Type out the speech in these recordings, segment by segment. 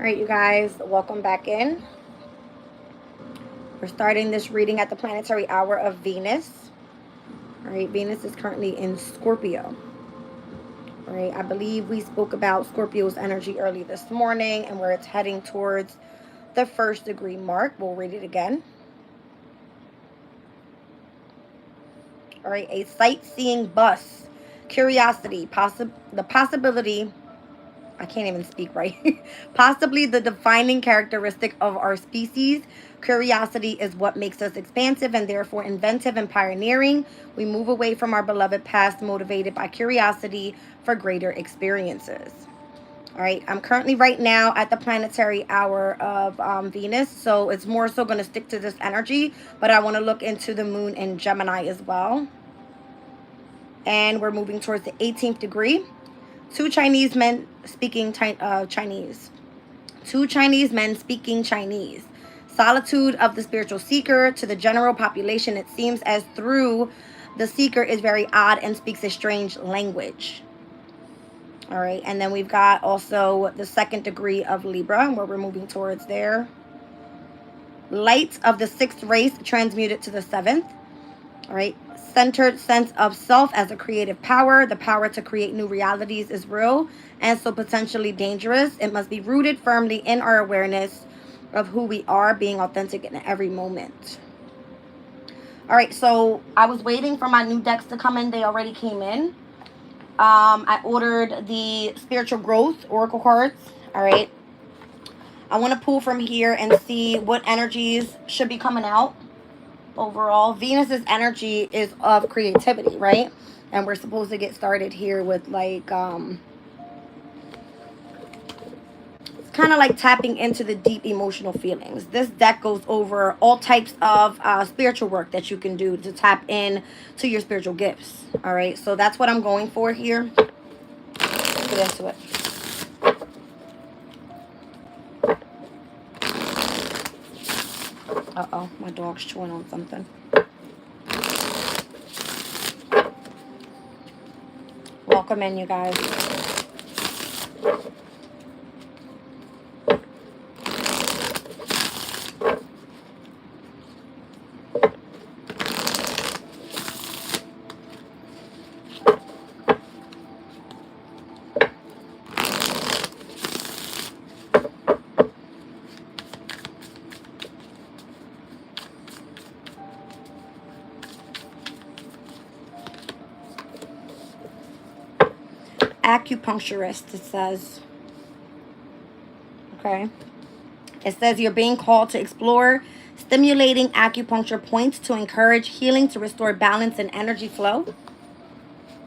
right, you guys, welcome back in. We're starting this reading at the planetary hour of Venus. All right, Venus is currently in Scorpio. All right, I believe we spoke about Scorpio's energy early this morning and where it's heading towards the 1st degree mark. We'll read it again. All right, a sightseeing bus, curiosity, the possibility. I can't even speak right. Possibly the defining characteristic of our species. Curiosity is what makes us expansive and therefore inventive and pioneering. We move away from our beloved past, motivated by curiosity for greater experiences. All right, I'm currently right now at the planetary hour of Venus, so it's more so going to stick to this energy, but I want to look into the moon in Gemini as well. And we're moving towards the 18th degree. Two Chinese men speaking Chinese. Two Chinese men speaking Chinese. Solitude of the spiritual seeker. To the general population, it seems as through the seeker is very odd and speaks a strange language. All right, and then we've got also the 2nd degree of Libra, where we're moving towards there. Light of the 6th race transmuted to the 7th. All right, centered sense of self as a creative power. The power to create new realities is real and so potentially dangerous. It must be rooted firmly in our awareness of who we are, being authentic in every moment. All right, so I was waiting for my new decks to come in. They already came in. I ordered the Spiritual Growth Oracle cards. All right. I want to pull from here and see what energies should be coming out. Overall, Venus's energy is of creativity, right? And we're supposed to get started here with like it's kind of like tapping into the deep emotional feelings. This deck goes over all types of spiritual work that you can do to tap in to your spiritual gifts. All right, so that's what I'm going for here. Let's get into it. Uh-oh, my dog's chewing on something. Welcome in, you guys. Acupuncturist, it says. Okay. It says you're being called to explore stimulating acupuncture points to encourage healing, to restore balance and energy flow.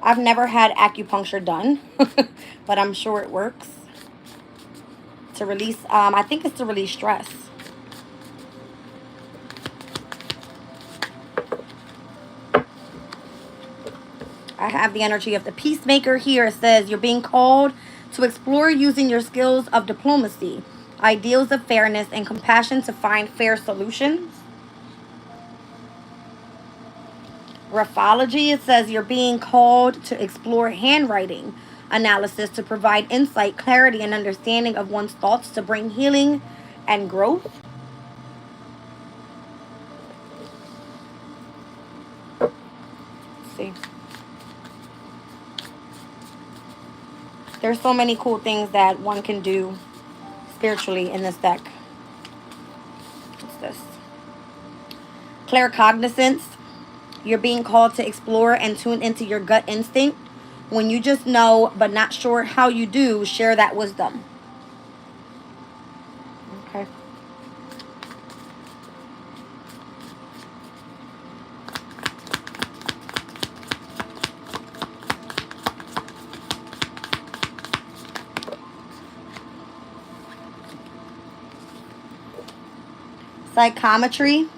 I've never had acupuncture done, but I'm sure it works. To release, I think it's to release stress. I have the energy of the peacemaker here. It says you're being called to explore using your skills of diplomacy, ideals of fairness, and compassion to find fair solutions. Graphology, it says you're being called to explore handwriting analysis to provide insight, clarity, and understanding of one's thoughts to bring healing and growth. Let's see. There's so many cool things that one can do spiritually in this deck. What's this? Claircognizance. You're being called to explore and tune into your gut instinct. When you just know but not sure how you do, share that wisdom. Okay. Psychometry.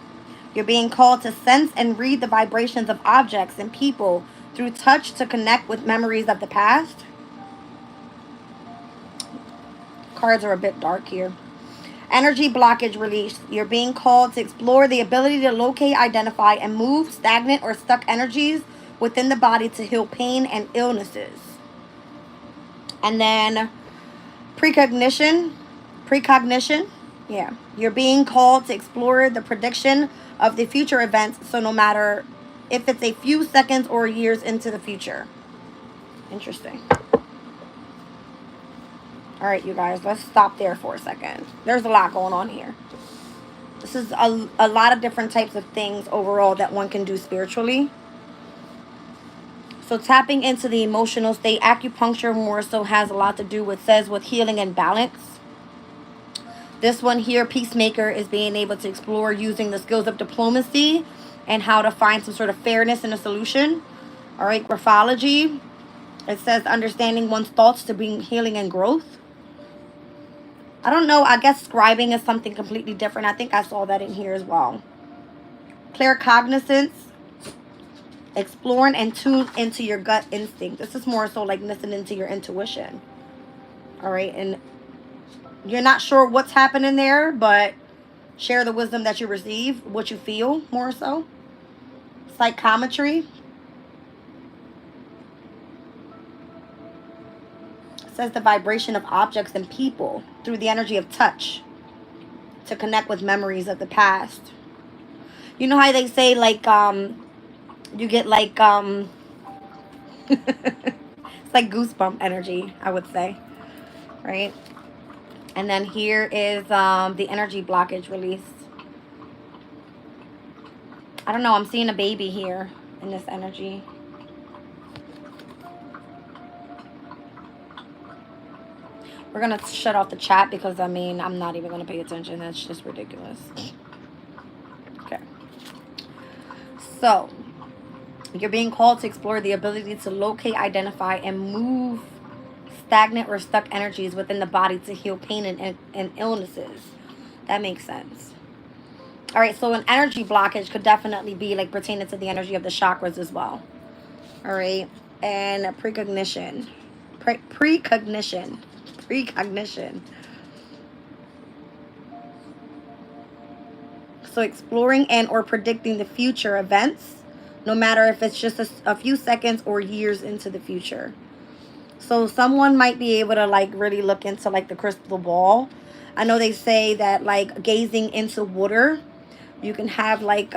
You're being called to sense and read the vibrations of objects and people through touch to connect with memories of the past. Cards are a bit dark here. Energy blockage release. You're being called to explore the ability to locate, identify, and move stagnant or stuck energies within the body to heal pain and illnesses. And then precognition. Precognition. Yeah. You're being called to explore the prediction of the future events. So no matter if it's a few seconds or years into the future. Interesting. All right, you guys, let's stop there for a second. There's a lot going on here. This is a lot of different types of things overall that one can do spiritually. So tapping into the emotional state, acupuncture more so has a lot to do with, says, with healing and balance. This one here, peacemaker, is being able to explore using the skills of diplomacy and how to find some sort of fairness in a solution. All right, graphology. It says understanding one's thoughts to bring healing and growth. I don't know. I guess scribing is something completely different. I think I saw that in here as well. Claircognizance. Exploring and tune into your gut instinct. This is more so like listening to your intuition. All right. And you're not sure what's happening there, but share the wisdom that you receive, what you feel more so. Psychometry. It says the vibration of objects and people through the energy of touch to connect with memories of the past. You know how they say like you get like it's like goosebump energy, I would say. Right? And then here is the energy blockage release. I don't know. I'm seeing a baby here in this energy. We're going to shut off the chat because, I mean, I'm not even going to pay attention. That's just ridiculous. Okay. So, you're being called to explore the ability to locate, identify, and move stagnant or stuck energies within the body to heal pain and illnesses. That makes sense. All right, so an energy blockage could definitely be like pertaining to the energy of the chakras as well. All right, and precognition. Precognition. So exploring and or predicting the future events, no matter if it's just a few seconds or years into the future. So someone might be able to like really look into like the crystal ball. I know they say that like gazing into water, you can have like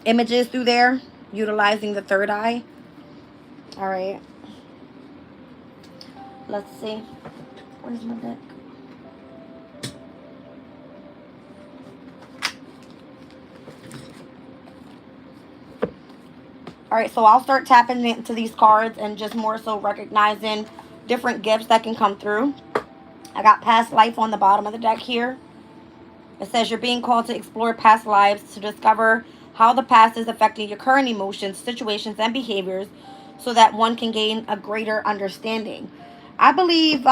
images through there utilizing the third eye. All right. Let's see. Where's my deck? All right, so I'll start tapping into these cards and just more so recognizing different gifts that can come through. I got past life on the bottom of the deck here. It says you're being called to explore past lives to discover how the past is affecting your current emotions, situations, and behaviors so that one can gain a greater understanding. I believe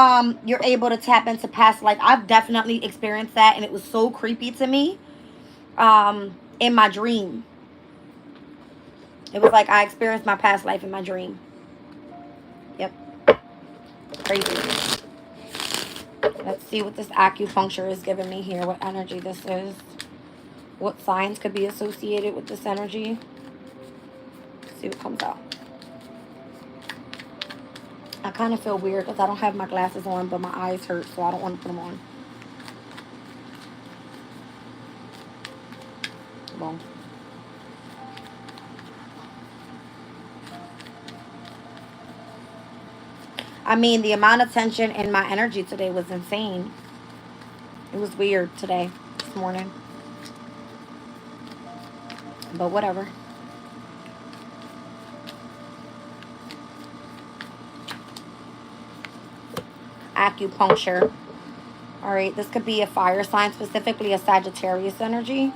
you're able to tap into past life. I've definitely experienced that, and it was so creepy to me in my dream. It was like I experienced my past life in my dream. Yep. Crazy. Let's see what this acupuncture is giving me here. What energy this is. What signs could be associated with this energy. Let's see what comes out. I kind of feel weird because I don't have my glasses on, but my eyes hurt, so I don't want to put them on. Well. I mean, the amount of tension in my energy today was insane. It was weird today, this morning. But whatever. Acupuncture. All right, this could be a fire sign, specifically a Sagittarius energy.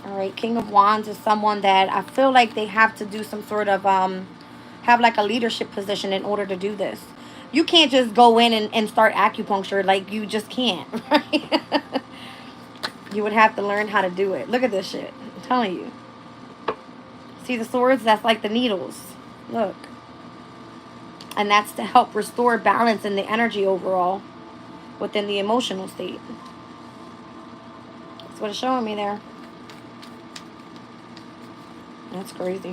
All right, King of Wands is someone that I feel like they have to do some sort of have like a leadership position in order to do this. You can't just go in and start acupuncture. Like, you just can't, right? You would have to learn how to do it. Look at this shit. I'm telling you. See the swords? That's like the needles. Look. And that's to help restore balance in the energy overall within the emotional state. That's what it's showing me there. That's crazy.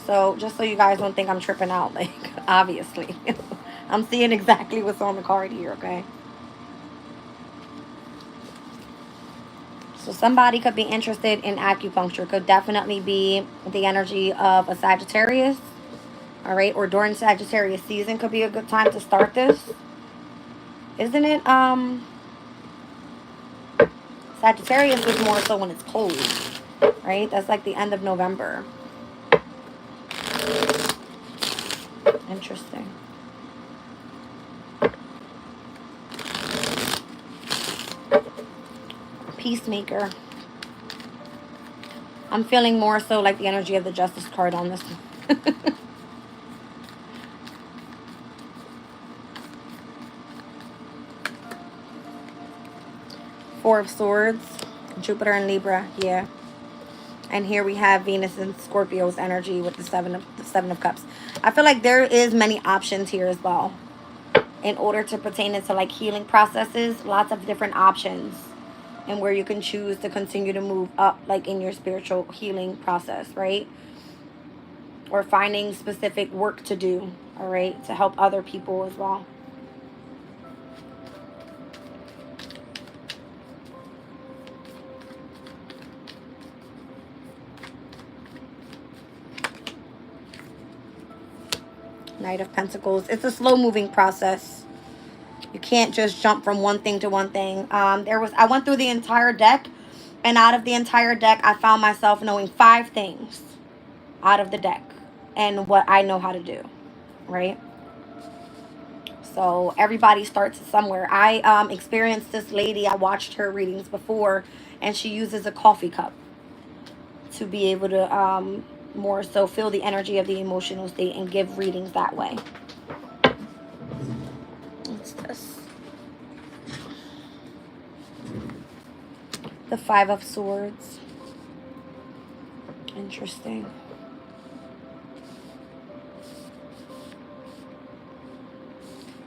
So just so you guys don't think I'm tripping out, like, obviously. I'm seeing exactly what's on the card here, okay? So somebody could be interested in acupuncture. Could definitely be the energy of a Sagittarius. All right, or during Sagittarius season could be a good time to start this. Isn't it? Sagittarius is more so when it's cold, right? That's like the end of November. Interesting. Peacemaker. I'm feeling more so like the energy of the Justice card on this one. Four of Swords, Jupiter and Libra, yeah. And here we have Venus and Scorpio's energy with the Seven of Cups. I feel like there is many options here as well. In order to pertain into like healing processes, lots of different options. And where you can choose to continue to move up like in your spiritual healing process, right? Or finding specific work to do, all right? To help other people as well. Knight of Pentacles. It's a slow-moving process. You can't just jump from one thing to one thing. I went through the entire deck, and out of the entire deck, I found myself knowing 5 things out of the deck and what I know how to do, right? So everybody starts somewhere. I experienced this lady. I watched her readings before, and she uses a coffee cup to be able to more so feel the energy of the emotional state and give readings that way. What's this? The Five of Swords. Interesting.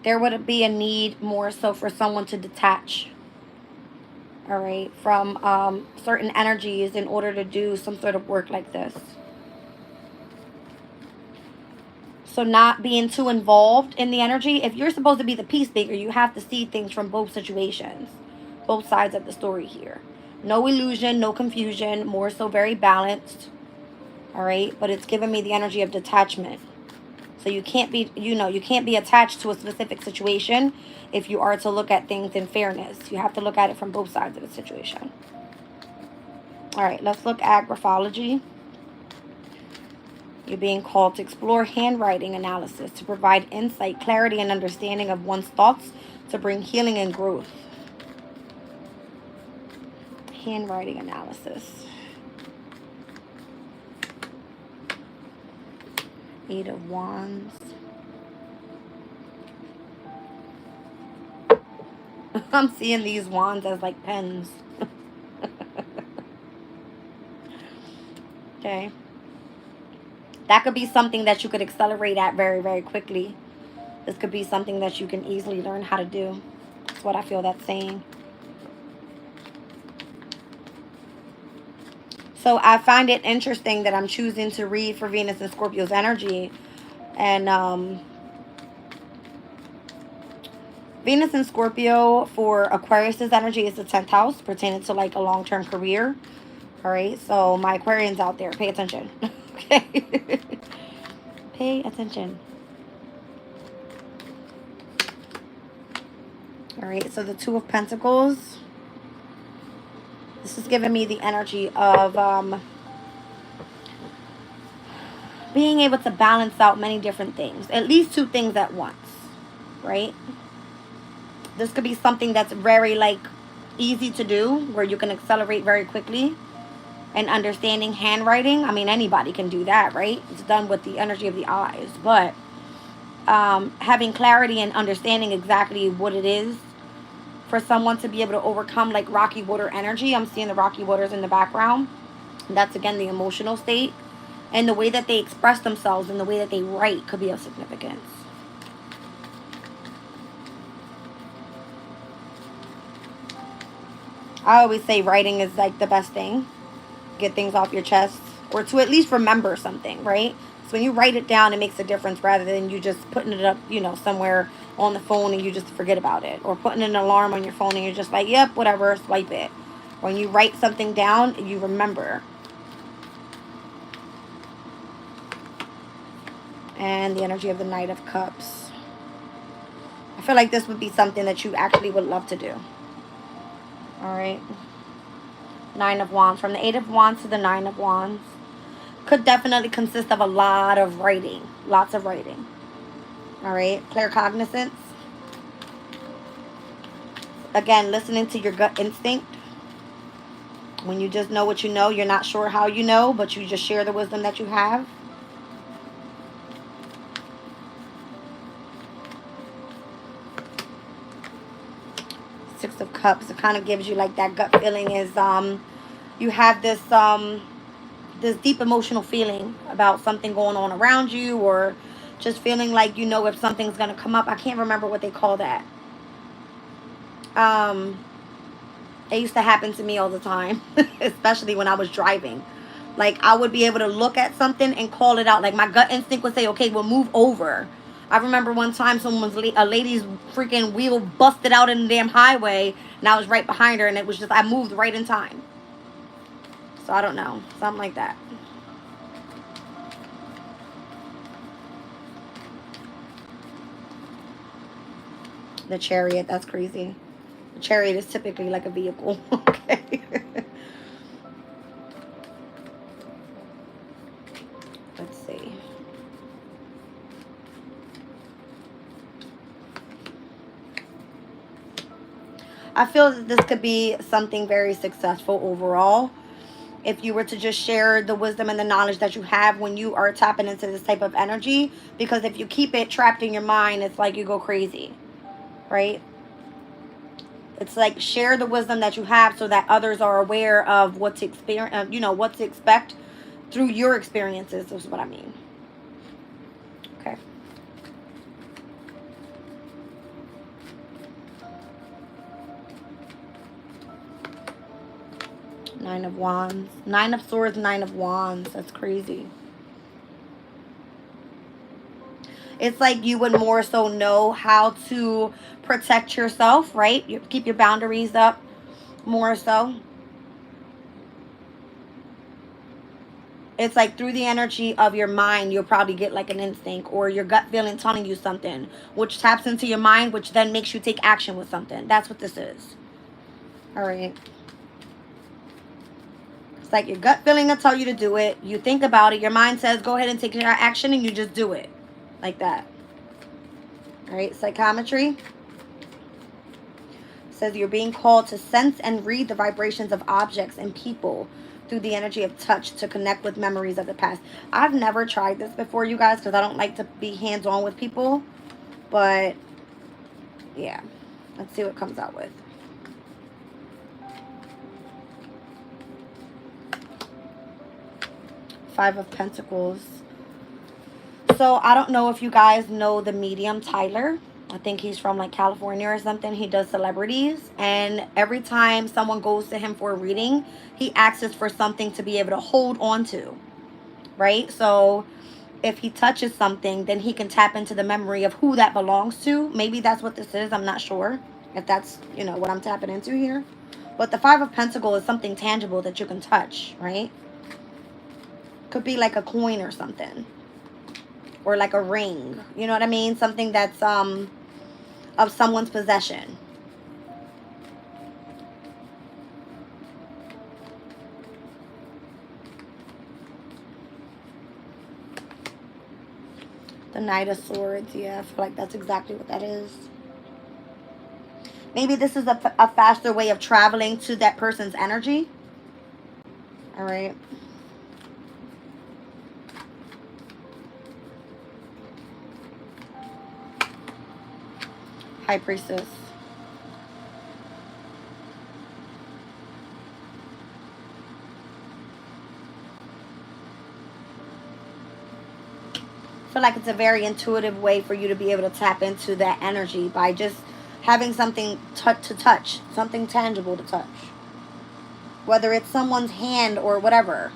There would be a need more so for someone to detach, all right, from certain energies in order to do some sort of work like this. So not being too involved in the energy. If you're supposed to be the peacemaker, you have to see things from both situations, both sides of the story here. No illusion, no confusion, more so very balanced, all right? But it's giving me the energy of detachment. So you can't be, you can't be attached to a specific situation if you are to look at things in fairness. You have to look at it from both sides of the situation. All right, let's look at graphology. You're being called to explore handwriting analysis to provide insight, clarity, and understanding of one's thoughts to bring healing and growth. Handwriting analysis. 8 of Wands. I'm seeing these wands as like pens. Okay. That could be something that you could accelerate at very, very quickly. This could be something that you can easily learn how to do. That's what I feel that's saying. So I find it interesting that I'm choosing to read for Venus and Scorpio's energy. And Venus and Scorpio for Aquarius's energy is the 10th house, pertaining to like a long-term career. All right, so my Aquarians out there, pay attention. Okay. Pay attention. All right, so the Two of Pentacles. This is giving me the energy of being able to balance out many different things. At least 2 things at once, right? This could be something that's very, like, easy to do, where you can accelerate very quickly. And understanding handwriting, I mean, anybody can do that, right? It's done with the energy of the eyes. But having clarity and understanding exactly what it is for someone to be able to overcome, like, rocky water energy. I'm seeing the rocky waters in the background. That's, again, the emotional state. And the way that they express themselves and the way that they write could be of significance. I always say writing is, like, the best thing. Get things off your chest. or to at least remember something, right? So when you write it down, it makes a difference rather than you just putting it up, you know, somewhere on the phone and you just forget about it, or putting an alarm on your phone and you're just like, yep, whatever, swipe it. When you write something down, you remember. And the energy of the Knight of Cups. I feel like this would be something that you actually would love to do. All right. Nine of Wands. From the Eight of Wands to the Nine of Wands. Could definitely consist of a lot of writing. Lots of writing. All right. Claircognizance. Again, listening to your gut instinct. When you just know what you know, you're not sure how you know, but you just share the wisdom that you have. Six of Cups. It kind of gives you like that gut feeling is you have this this deep emotional feeling about something going on around you, or just feeling like you know if something's gonna come up. I can't remember what they call that. It used to happen to me all the time, especially when I was driving. Like, I would be able to look at something and call it out. Like, my gut instinct would say, okay, well, move over. I remember one time a lady's freaking wheel busted out in the damn highway, and I was right behind her, and it was just, I moved right in time. So, I don't know. Something like that. The Chariot, that's crazy. The Chariot is typically like a vehicle. Okay. Let's see. I feel that this could be something very successful overall. If you were to just share the wisdom and the knowledge that you have when you are tapping into this type of energy. Because if you keep it trapped in your mind, it's like you go crazy. Right? It's like share the wisdom that you have so that others are aware of what to experience, you know, what to expect through your experiences, is what I mean. Okay. Nine of Wands. Nine of Swords, Nine of Wands. That's crazy. It's like you would more so know how to protect yourself, right? You keep your boundaries up more so. It's like through the energy of your mind, you'll probably get like an instinct or your gut feeling telling you something, which taps into your mind, which then makes you take action with something. That's what this is. All right. It's like your gut feeling will tell you to do it. You think about it. Your mind says, go ahead and take your action, and you just do it. Like that. All right. Psychometry. Says you're being called to sense and read the vibrations of objects and people through the energy of touch to connect with memories of the past. I've never tried this before, you guys, because I don't like to be hands-on with people. But, yeah. Let's see what comes out with. Five of Pentacles. So, I don't know if you guys know the medium Tyler. I think he's from like California or something. He does celebrities, and every time someone goes to him for a reading, he asks for something to be able to hold on to, right? So if he touches something, then he can tap into the memory of who that belongs to. Maybe that's what this is. I'm not sure if that's, you know, what I'm tapping into here. But the Five of Pentacles is something tangible that you can touch, right? Could be like a coin or something, or like a ring. You know what I mean? Something that's of someone's possession. The Knight of Swords. Yeah, I feel like that's exactly what that is. Maybe this is a faster way of traveling to that person's energy. All right. High Priestess. I feel like it's a very intuitive way for you to be able to tap into that energy by just having something to touch, something tangible to touch. Whether it's someone's hand or whatever.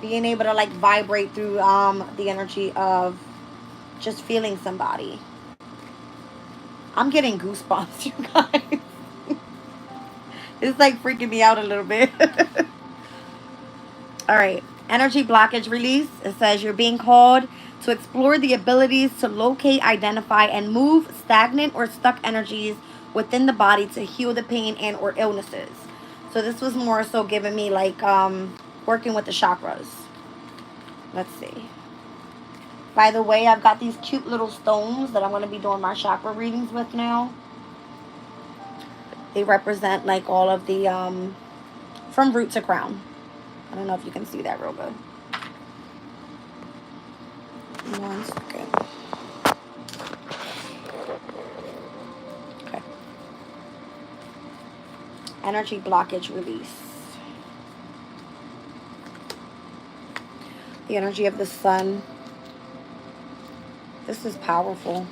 Being able to like vibrate through the energy of just feeling somebody. I'm getting goosebumps, you guys. It's like freaking me out a little bit. All right. Energy blockage release. It says you're being called to explore the abilities to locate, identify, and move stagnant or stuck energies within the body to heal the pain and or illnesses. So this was more so giving me like working with the chakras. Let's see. By the way, I've got these cute little stones that I'm going to be doing my chakra readings with now. They represent like all of the from root to crown. I don't know if you can see that real good. 1 second. Okay. Energy blockage release. The energy of the sun. This is powerful.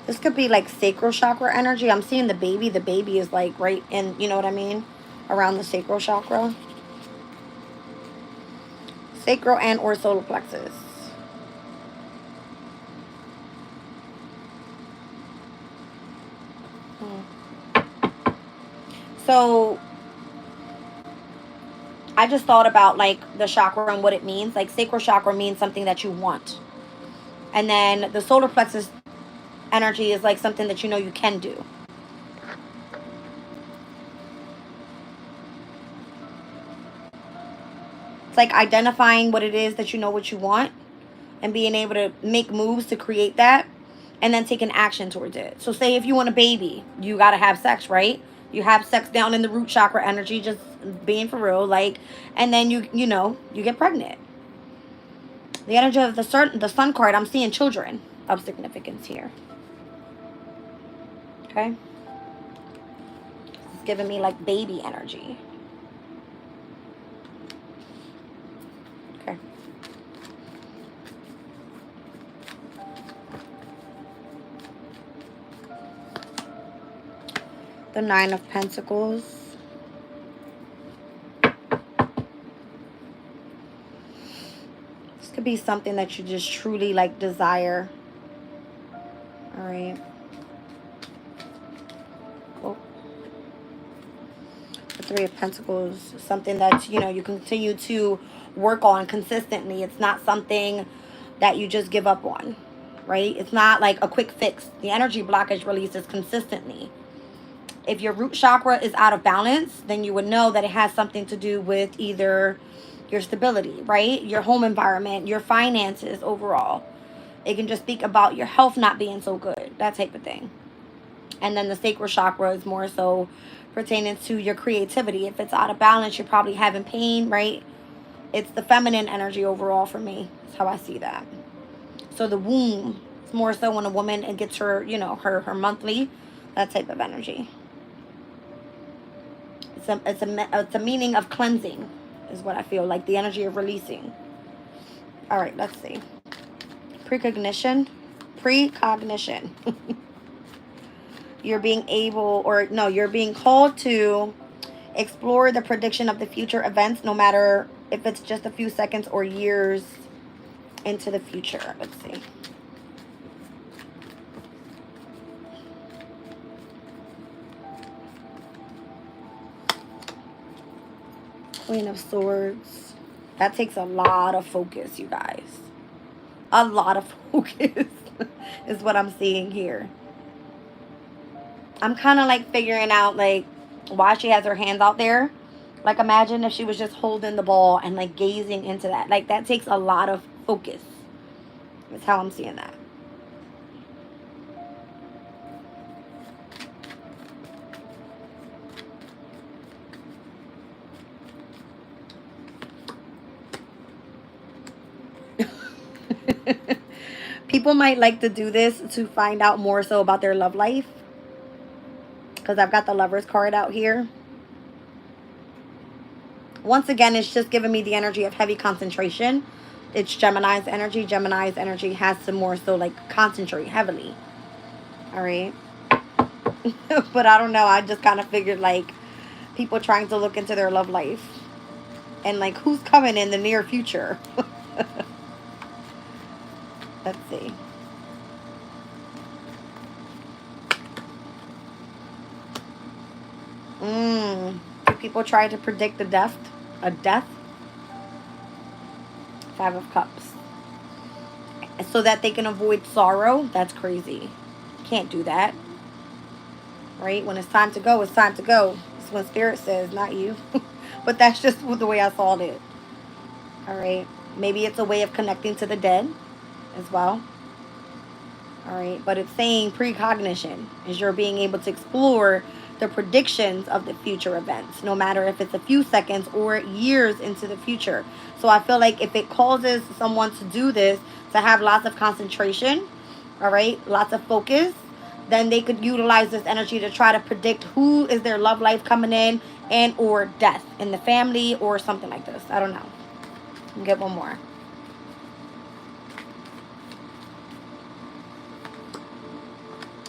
This could be like sacral chakra energy. I'm seeing the baby. The baby is like right in, you know what I mean? Around the sacral chakra. Sacral and or solar plexus. So I just thought about like the chakra and what it means. Like sacral chakra means something that you want. And then the solar plexus energy is like something that you know you can do. It's like identifying what it is that you know what you want and being able to make moves to create that and then taking action towards it. So say if you want a baby, you got to have sex, right? You have sex down in the root chakra energy, just being for real, like, and then you know, you get pregnant. The energy of the sun card, I'm seeing children of significance here. Okay? It's giving me like baby energy. Okay. The 9 of Pentacles. This could be something that you just truly like desire. All right. Oh. The 3 of Pentacles. Something that, you know, you continue to work on consistently. It's not something that you just give up on, right? It's not like a quick fix. The energy blockage releases consistently. If your root chakra is out of balance, then you would know that it has something to do with either your stability, right? Your home environment, your finances overall. It can just speak about your health not being so good, that type of thing. And then the sacral chakra is more so pertaining to your creativity. If it's out of balance, you're probably having pain, right? It's the feminine energy overall for me. That's how I see that. So the womb is more so when a woman gets her, you know, her monthly, that type of energy. It's a meaning of cleansing is what I feel, like the energy of releasing. All right, let's see. Precognition. You're being able, or no, you're being called to explore the prediction of the future events, no matter if it's just a few seconds or years into the future. Let's see. Queen of Swords. That takes a lot of focus, you guys. A lot of focus is what I'm seeing here. I'm kind of like figuring out like why she has her hands out there. Like imagine if she was just holding the ball and like gazing into that. Like that takes a lot of focus. That's how I'm seeing that. People might like to do this to find out more so about their love life. Because I've got the Lover's card out here. Once again, it's just giving me the energy of heavy concentration. It's Gemini's energy. Gemini's energy has to more so like concentrate heavily. All right. But I don't know. I just kind of figured like people trying to look into their love life. And like, who's coming in the near future? Let's see. Do people try to predict the death? A death? 5 of Cups. So that they can avoid sorrow? That's crazy. Can't do that. Right? When it's time to go, it's time to go. It's when Spirit says, not you. But that's just the way I saw it. Alright. Maybe it's a way of connecting to the dead as well. Alright. But it's saying precognition is you're being able to explore the predictions of the future events, no matter if it's a few seconds or years into the future. So I feel like if it causes someone to do this, to have lots of concentration, all right, lots of focus, then they could utilize this energy to try to predict who is their love life coming in, and or death in the family or something like this. I don't know. I'll get one more.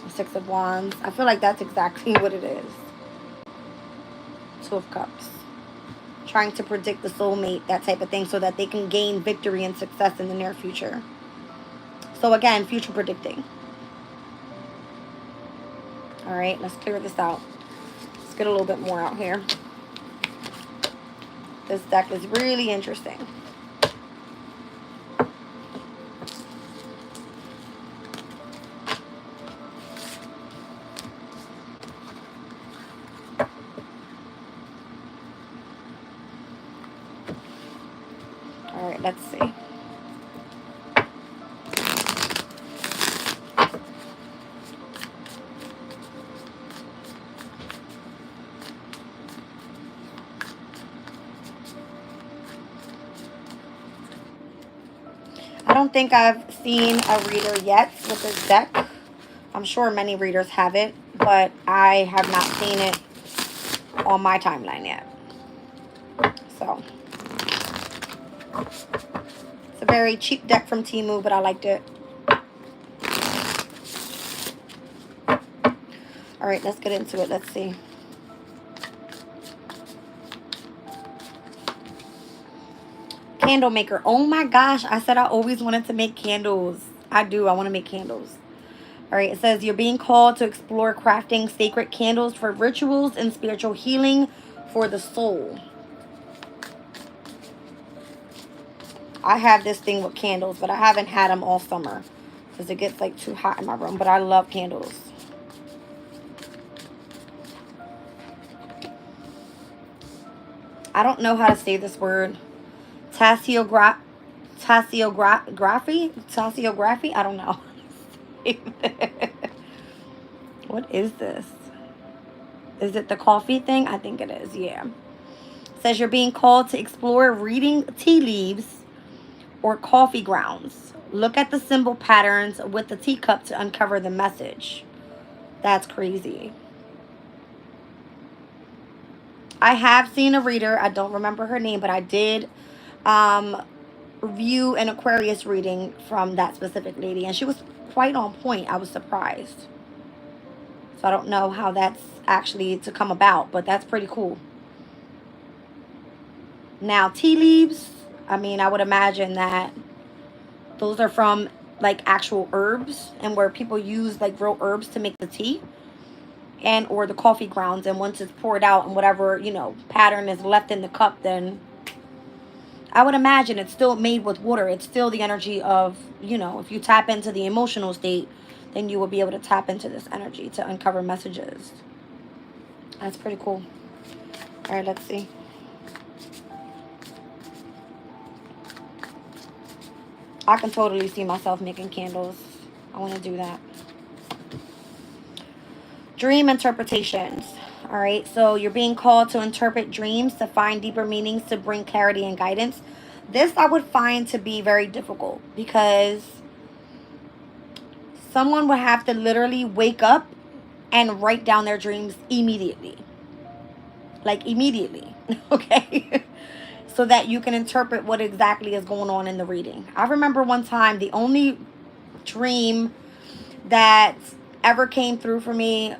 Six of Wands. I feel like that's exactly what it is. 2 of Cups. Trying to predict the soulmate, that type of thing, so that they can gain victory and success in the near future. So again, future predicting. Alright, let's clear this out. Let's get a little bit more out here. This deck is really interesting. Alright, let's see. I don't think I've seen a reader yet with this deck. I'm sure many readers have it, but I have not seen it on my timeline yet. So, it's a very cheap deck from Temu, but I liked it. Alright, let's get into it. Let's see. Candle maker. Oh my gosh, I said I always wanted to make candles. I do. I want to make candles. All right, it says you're being called to explore crafting sacred candles for rituals and spiritual healing for the soul. I have this thing with candles, but I haven't had them all summer because it gets like too hot in my room, but I love candles. I don't know how to say this word. Tasseography? I don't know. What is this? Is it the coffee thing? I think it is, yeah. It says you're being called to explore reading tea leaves or coffee grounds. Look at the symbol patterns with the teacup to uncover the message. That's crazy. I have seen a reader. I don't remember her name, but I did review an Aquarius reading from that specific lady, and she was quite on point. I was surprised. So I don't know how that's actually to come about, but that's pretty cool. Now, tea leaves, I mean, I would imagine that those are from like actual herbs, and where people use like real herbs to make the tea, and or the coffee grounds, and once it's poured out and whatever, you know, pattern is left in the cup, then I would imagine it's still made with water. It's still the energy of, you know, if you tap into the emotional state, then you will be able to tap into this energy to uncover messages. That's pretty cool. All right, let's see. I can totally see myself making candles. I want to do that. Dream interpretations. All right, so you're being called to interpret dreams to find deeper meanings to bring clarity and guidance. This I would find to be very difficult because someone would have to literally wake up and write down their dreams immediately. Like immediately, okay? So that you can interpret what exactly is going on in the reading. I remember one time the only dream that ever came through for me,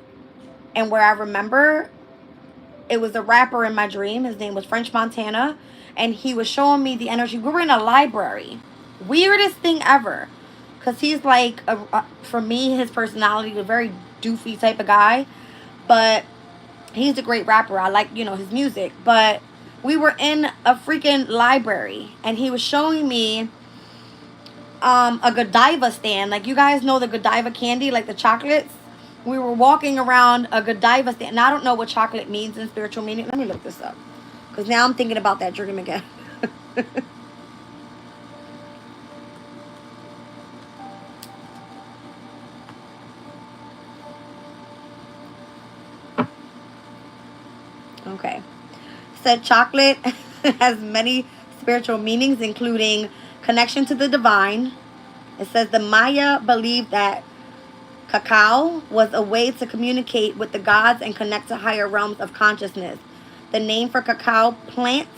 and where I remember It was a rapper in my dream. His name was French Montana. And he was showing me the energy. We were in a library. Weirdest thing ever. Because he's like, for me, his personality, a very doofy type of guy. But he's a great rapper. I like, his music. But we were in a freaking library. And he was showing me a Godiva stand. Like, you guys know the Godiva candy, like the chocolates. We were walking around a Godiva stand. Now, I don't know what chocolate means in spiritual meaning. Let me look this up. Because now I'm thinking about that dream again. Okay. Said chocolate has many spiritual meanings, including connection to the divine. It says the Maya believed that cacao was a way to communicate with the gods and connect to higher realms of consciousness. The name for cacao plants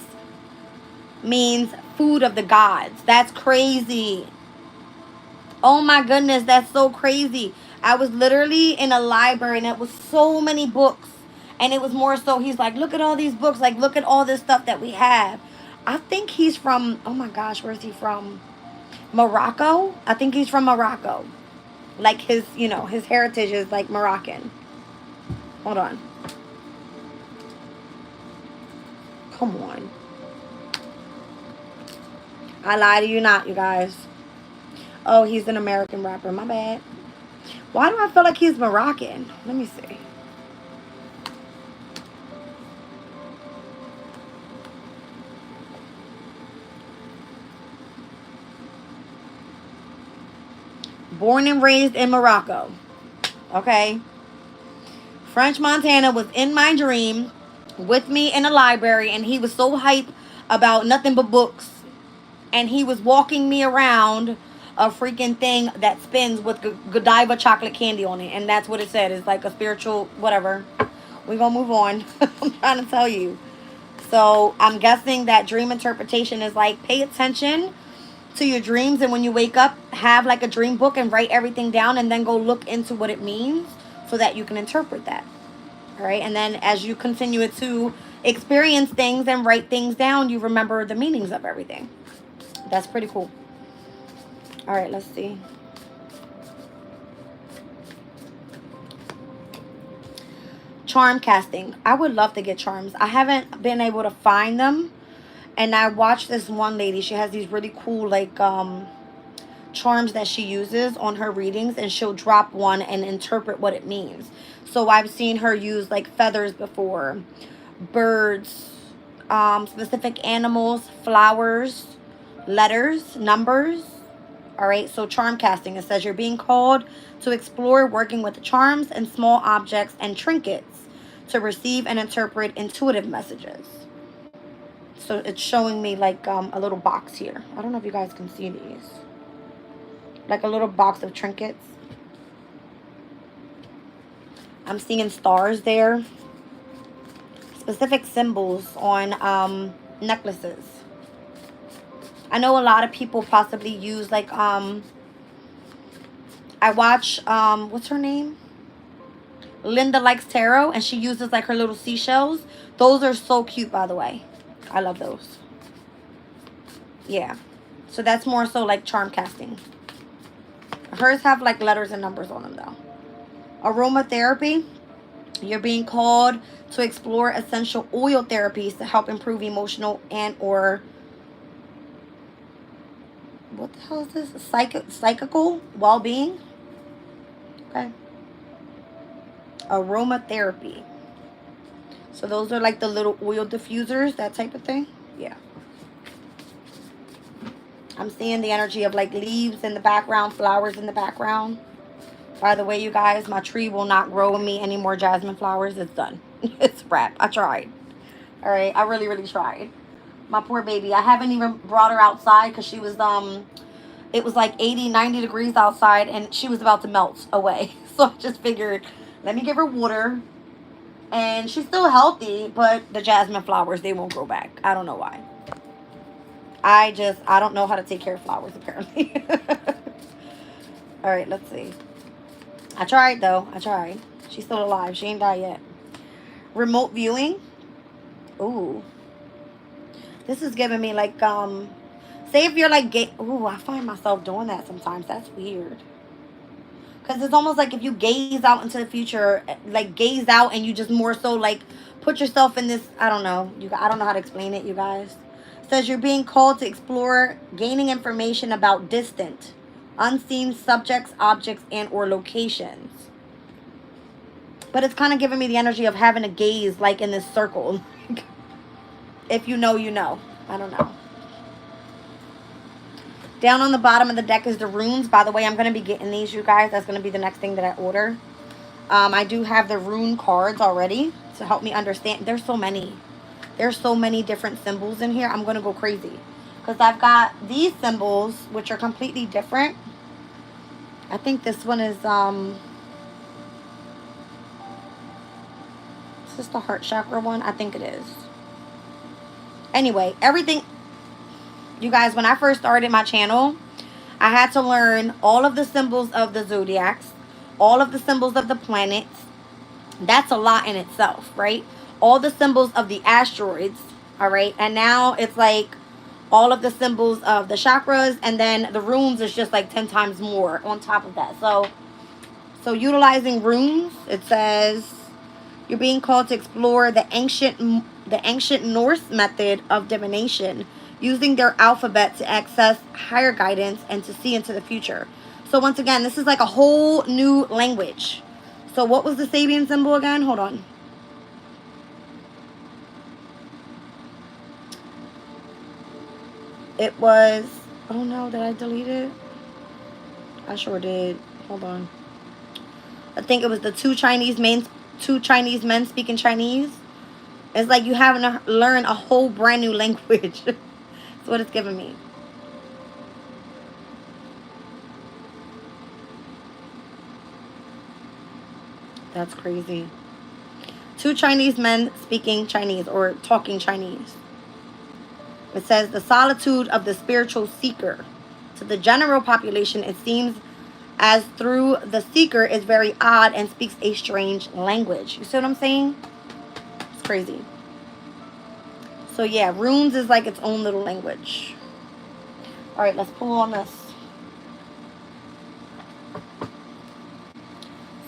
means food of the gods. That's crazy. Oh my goodness, that's so crazy. I was literally in a library and it was so many books. And it was more so, he's like, look at all these books. Like, look at all this stuff that we have. I think he's from, oh my gosh, where's he from? Morocco? I think he's from Morocco. Like his, his heritage is like Moroccan. Hold on. Come on. I lie to you not, you guys. Oh, he's an American rapper. My bad. Why do I feel like he's Moroccan? Let me see. Born and raised in Morocco. Okay. French Montana was in my dream with me in a library, and he was so hype about nothing but books. And he was walking me around a freaking thing that spins with Godiva chocolate candy on it. And that's what it said. It's like a spiritual whatever. We're going to move on. I'm trying to tell you. So I'm guessing that dream interpretation is like, pay attention to your dreams, and when you wake up, have like a dream book and write everything down, and then go look into what it means so that you can interpret that. All right. And then as you continue to experience things and write things down, you remember the meanings of everything. That's pretty cool. All right, let's see. Charm casting. I would love to get charms. I haven't been able to find them. And I watched this one lady. She has these really cool, like, charms that she uses on her readings. And she'll drop one and interpret what it means. So I've seen her use, like, feathers before. Birds. Specific animals. Flowers. Letters. Numbers. Alright, so charm casting. It says you're being called to explore working with charms and small objects and trinkets to receive and interpret intuitive messages. So it's showing me like a little box here. I don't know if you guys can see these. Like a little box of trinkets. I'm seeing stars there. Specific symbols on necklaces. I know a lot of people possibly use like I watch what's her name? Linda Likes Tarot, and she uses like her little seashells. Those are so cute, by the way. I love those. Yeah. So that's more so like charm casting. Hers have like letters and numbers on them though. Aromatherapy. You're being called to explore essential oil therapies to help improve emotional and or what the hell is this? Psychical well-being. Okay. Aromatherapy. So those are like the little oil diffusers, that type of thing. Yeah. I'm seeing the energy of like leaves in the background, flowers in the background. By the way, you guys, my tree will not grow in me any more jasmine flowers. It's done. It's wrapped. I tried. All right. I really, really tried. My poor baby. I haven't even brought her outside because she was, it was like 80, 90 degrees outside and she was about to melt away. So I just figured, let me give her water. And she's still healthy, but the jasmine flowers, they won't grow back. I don't know why. I don't know how to take care of flowers, apparently. All right, let's see. I tried, though. I tried. She's still alive. She ain't died yet. Remote viewing. Ooh. This is giving me like, say if you're like, ooh, I find myself doing that sometimes. That's weird. Because it's almost like if you gaze out into the future, like gaze out and you just more so like put yourself in this, I don't know. I don't know how to explain it, you guys. It says you're being called to explore, gaining information about distant, unseen subjects, objects, and or locations. But it's kind of giving me the energy of having a gaze like in this circle. If you know, you know. I don't know. Down on the bottom of the deck is the runes. By the way, I'm going to be getting these, you guys. That's going to be the next thing that I order. I do have the rune cards already to help me understand. There's so many. There's so many different symbols in here. I'm going to go crazy. Because I've got these symbols, which are completely different. I think this one is, is this the heart chakra one? I think it is. Anyway, everything, you guys, when I first started my channel, I had to learn all of the symbols of the zodiacs, all of the symbols of the planets. That's a lot in itself, right? All the symbols of the asteroids, all right? And now it's like all of the symbols of the chakras, and then the runes is just like 10 times more on top of that. So utilizing runes, it says you're being called to explore the ancient Norse method of divination, using their alphabet to access higher guidance and to see into the future. So once again, this is like a whole new language. So what was the Sabian symbol again? Hold on. It was, oh no, did I delete it? I sure did. Hold on. I think it was the two Chinese men speaking Chinese. It's like you having to learn a whole brand new language. That's what it's giving me. That's crazy. Two Chinese men speaking Chinese or talking Chinese. It says the solitude of the spiritual seeker. To the general population, it seems as through the seeker is very odd and speaks a strange language. You see what I'm saying? It's crazy. So yeah, runes is like its own little language. All right, let's pull on this.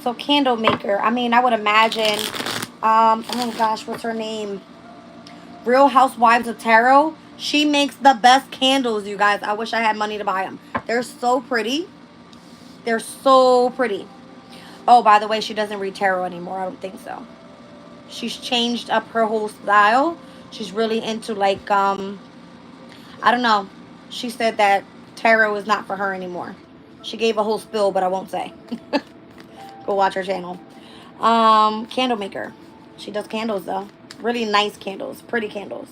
So candle maker. I mean, I would imagine, oh gosh, what's her name? Real Housewives of Tarot. She makes the best candles, you guys. I wish I had money to buy them. They're so pretty. They're so pretty. Oh, by the way, she doesn't read tarot anymore. I don't think so. She's changed up her whole style. She's really into like, I don't know. She said that tarot is not for her anymore. She gave a whole spill, but I won't say. Go watch her channel. Candle maker. She does candles though. Really nice candles. Pretty candles.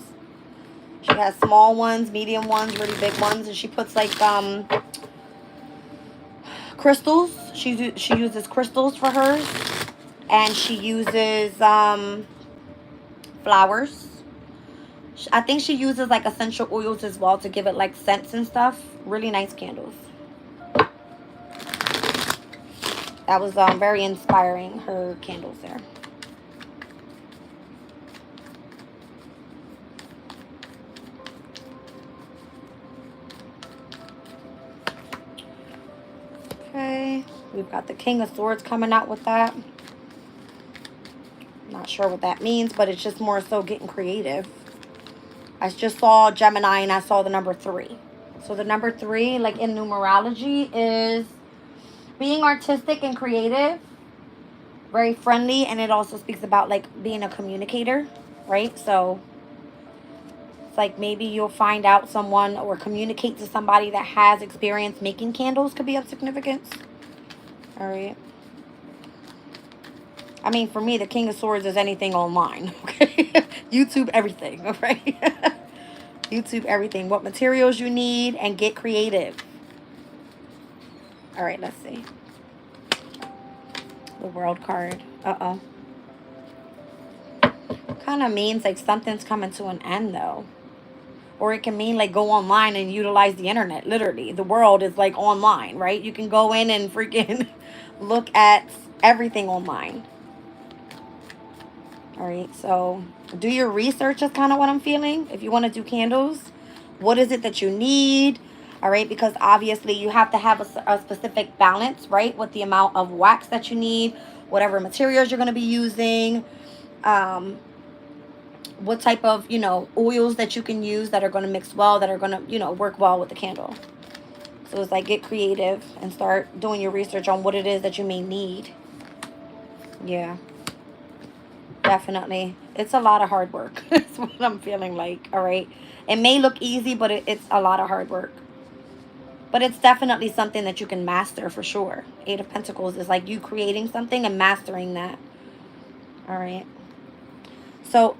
She has small ones, medium ones, really big ones. And she puts like, crystals. She uses crystals for hers. And she uses, flowers. I think she uses like essential oils as well to give it like scents and stuff. Really nice candles. That was very inspiring, her candles there. Okay, we've got the King of Swords coming out with that. Not sure what that means, but it's just more so getting creative. I just saw Gemini and I saw the number 3. So the number 3, like in numerology, is being artistic and creative, very friendly, and it also speaks about like being a communicator, right? So it's like maybe you'll find out someone or communicate to somebody that has experience making candles, could be of significance. All right. I mean, for me, the King of Swords is anything online, okay? YouTube everything, all right? YouTube everything. What materials you need and get creative. All right, let's see. The World card. Uh-oh. Kind of means like something's coming to an end, though. Or it can mean like go online and utilize the internet. Literally, the world is like online, right? You can go in and freaking look at everything online. All right, so do your research is kind of what I'm feeling. If you want to do candles, what is it that you need? All right, because obviously you have to have a specific balance, right? With the amount of wax that you need, whatever materials you're going to be using, what type of, oils that you can use that are going to mix well, that are going to, work well with the candle. So it's like get creative and start doing your research on what it is that you may need. Yeah. Definitely. It's a lot of hard work. That's what I'm feeling like. All right. It may look easy, but it's a lot of hard work. But it's definitely something that you can master for sure. Eight of Pentacles is like you creating something and mastering that. All right. So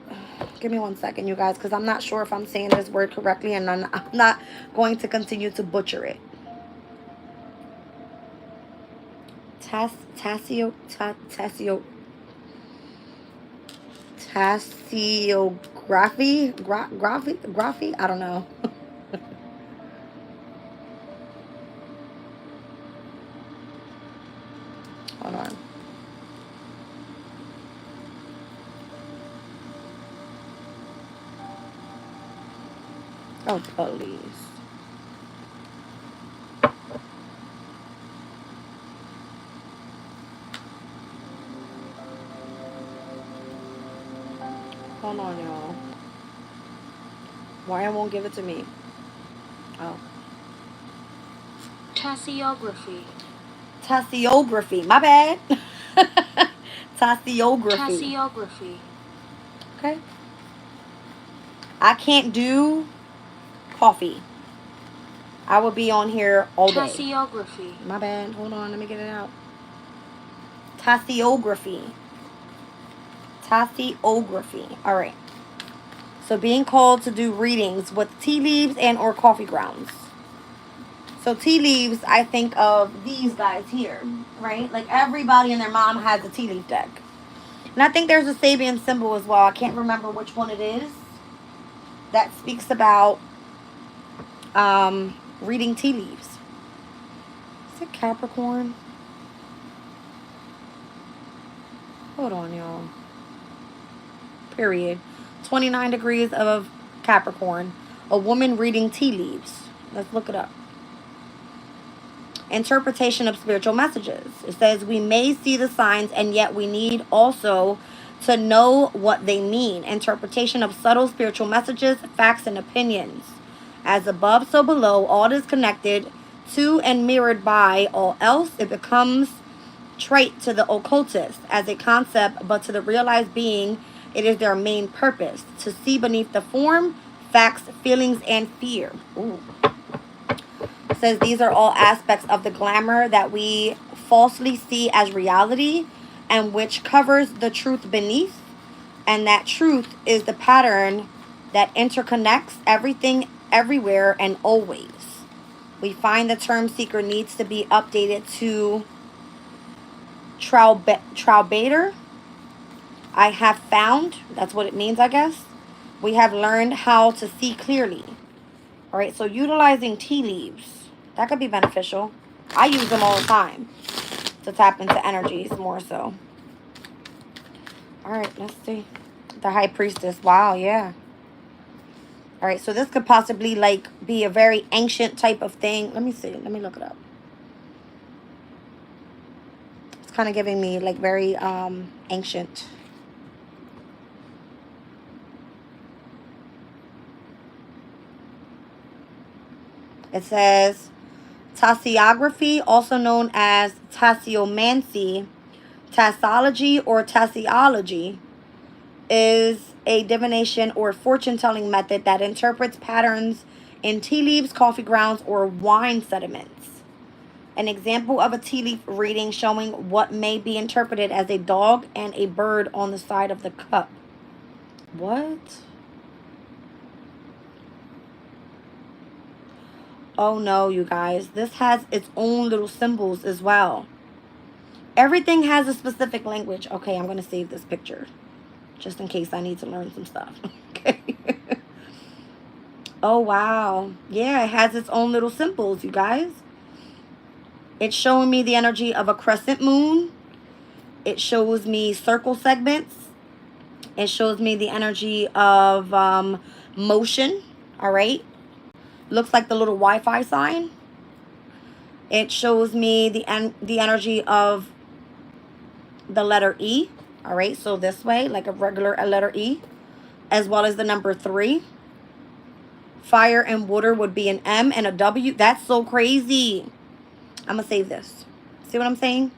give me 1 second, you guys, because I'm not sure if I'm saying this word correctly, and I'm not going to continue to butcher it. Tasiography? Graphy? I don't know. Hold on. Oh, please. Hold on, y'all. Why won't give it to me? Oh. Tasiography. My bad. Tasiography. Okay. I can't do coffee. I will be on here all day. My bad. Hold on. Let me get it out. Tasiography. All right. So being called to do readings with tea leaves and or coffee grounds. So tea leaves, I think of these guys here, right? Like everybody and their mom has a tea leaf deck. And I think there's a Sabian symbol as well. I can't remember which one it is. That speaks about reading tea leaves. Is it Capricorn? Hold on, y'all. Period. 29 degrees of Capricorn. A woman reading tea leaves. Let's look it up. Interpretation of spiritual messages. It says we may see the signs and yet we need also to know what they mean. Interpretation of subtle spiritual messages, facts, and opinions. As above, so below, all is connected to and mirrored by all else. It becomes trait to the occultist as a concept, but to the realized being, it is their main purpose to see beneath the form, facts, feelings, and fear. Ooh. It says these are all aspects of the glamour that we falsely see as reality and which covers the truth beneath. And that truth is the pattern that interconnects everything, everywhere, and always. We find the term seeker needs to be updated to Traubater. I have found, that's what it means, I guess. We have learned how to see clearly. All right, so utilizing tea leaves, that could be beneficial. I use them all the time to tap into energies more so. All right, let's see. The High Priestess. Wow, yeah. All right, so this could possibly like be a very ancient type of thing. Let me see. Let me look it up. It's kind of giving me like very ancient. It says Tasiography, also known as tasseomancy, tassology, or tasseology, is a divination or fortune-telling method that interprets patterns in tea leaves, coffee grounds, or wine sediments. An example of a tea leaf reading showing what may be interpreted as a dog and a bird on the side of the cup. What? Oh no, you guys. This has its own little symbols as well. Everything has a specific language. Okay, I'm going to save this picture. Just in case I need to learn some stuff. Okay. Oh, wow. Yeah, it has its own little symbols, you guys. It's showing me the energy of a crescent moon. It shows me circle segments. It shows me the energy of motion. All right. Looks like the little Wi-Fi sign. It shows me the energy of the letter E. All right. So this way, like a regular letter E, as well as the number 3. Fire and water would be an M and a W. That's so crazy. I'm going to save this. See what I'm saying?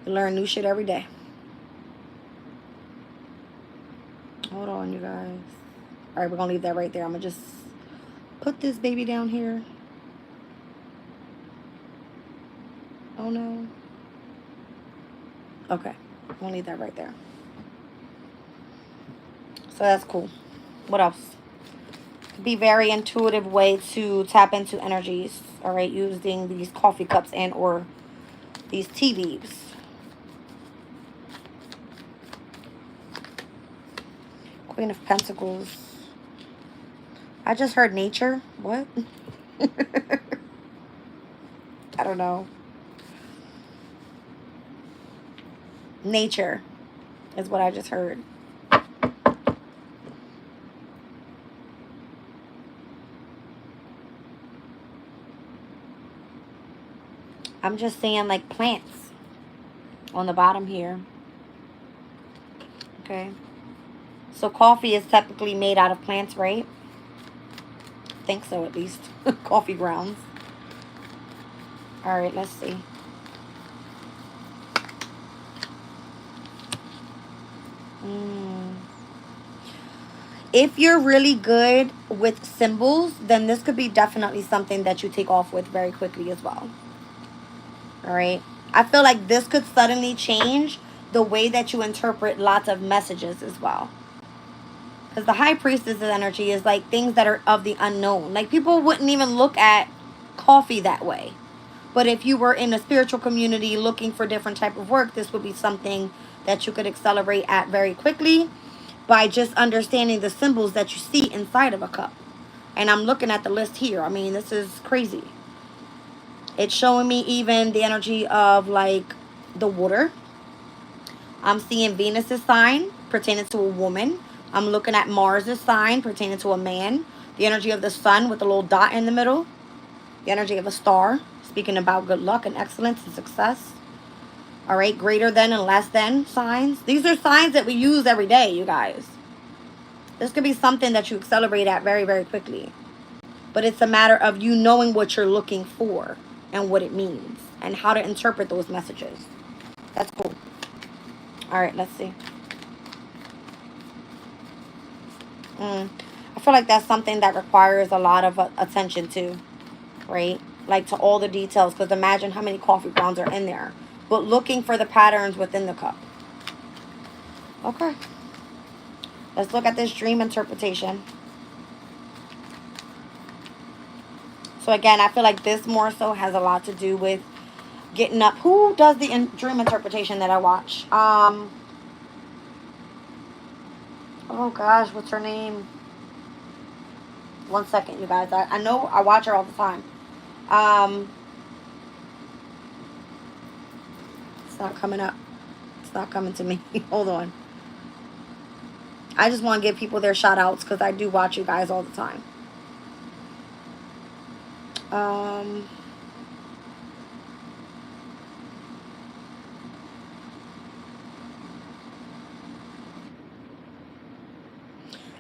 You learn new shit every day. Hold on, you guys. All right, we're going to leave that right there. I'm going to just put this baby down here. Oh, no. Okay. I'm going to leave that right there. So that's cool. What else? Be very intuitive way to tap into energies. All right, using these coffee cups and or these tea leaves. Queen of Pentacles. I just heard nature. What? I don't know. Nature is what I just heard. I'm just saying like plants on the bottom here. Okay. So coffee is typically made out of plants, right? I think so, at least. Coffee grounds. All right, let's see. If you're really good with symbols, then this could be definitely something that you take off with very quickly as well. All right. I feel like this could suddenly change the way that you interpret lots of messages as well. Because the High Priestess energy is like things that are of the unknown. Like people wouldn't even look at coffee that way. But if you were in a spiritual community looking for different type of work, this would be something that you could accelerate at very quickly by just understanding the symbols that you see inside of a cup. And I'm looking at the list here. I mean, this is crazy. It's showing me even the energy of like the water. I'm seeing Venus's sign pertaining to a woman. I'm looking at Mars's sign pertaining to a man. The energy of the sun with a little dot in the middle. The energy of a star, speaking about good luck and excellence and success. All right, greater than and less than signs. These are signs that we use every day, you guys. This could be something that you accelerate at very, very quickly. But it's a matter of you knowing what you're looking for and what it means and how to interpret those messages. That's cool. All right, let's see. I feel like that's something that requires a lot of attention too, right? Like to all the details, because imagine how many coffee grounds are in there. But looking for the patterns within the cup. Okay. Let's look at this dream interpretation. So again, I feel like this more so has a lot to do with getting up. Who does the dream interpretation that I watch? Oh gosh, what's her name? 1 second, you guys. I know I watch her all the time. It's not coming up. It's not coming to me. Hold on. I just want to give people their shout outs because I do watch you guys all the time.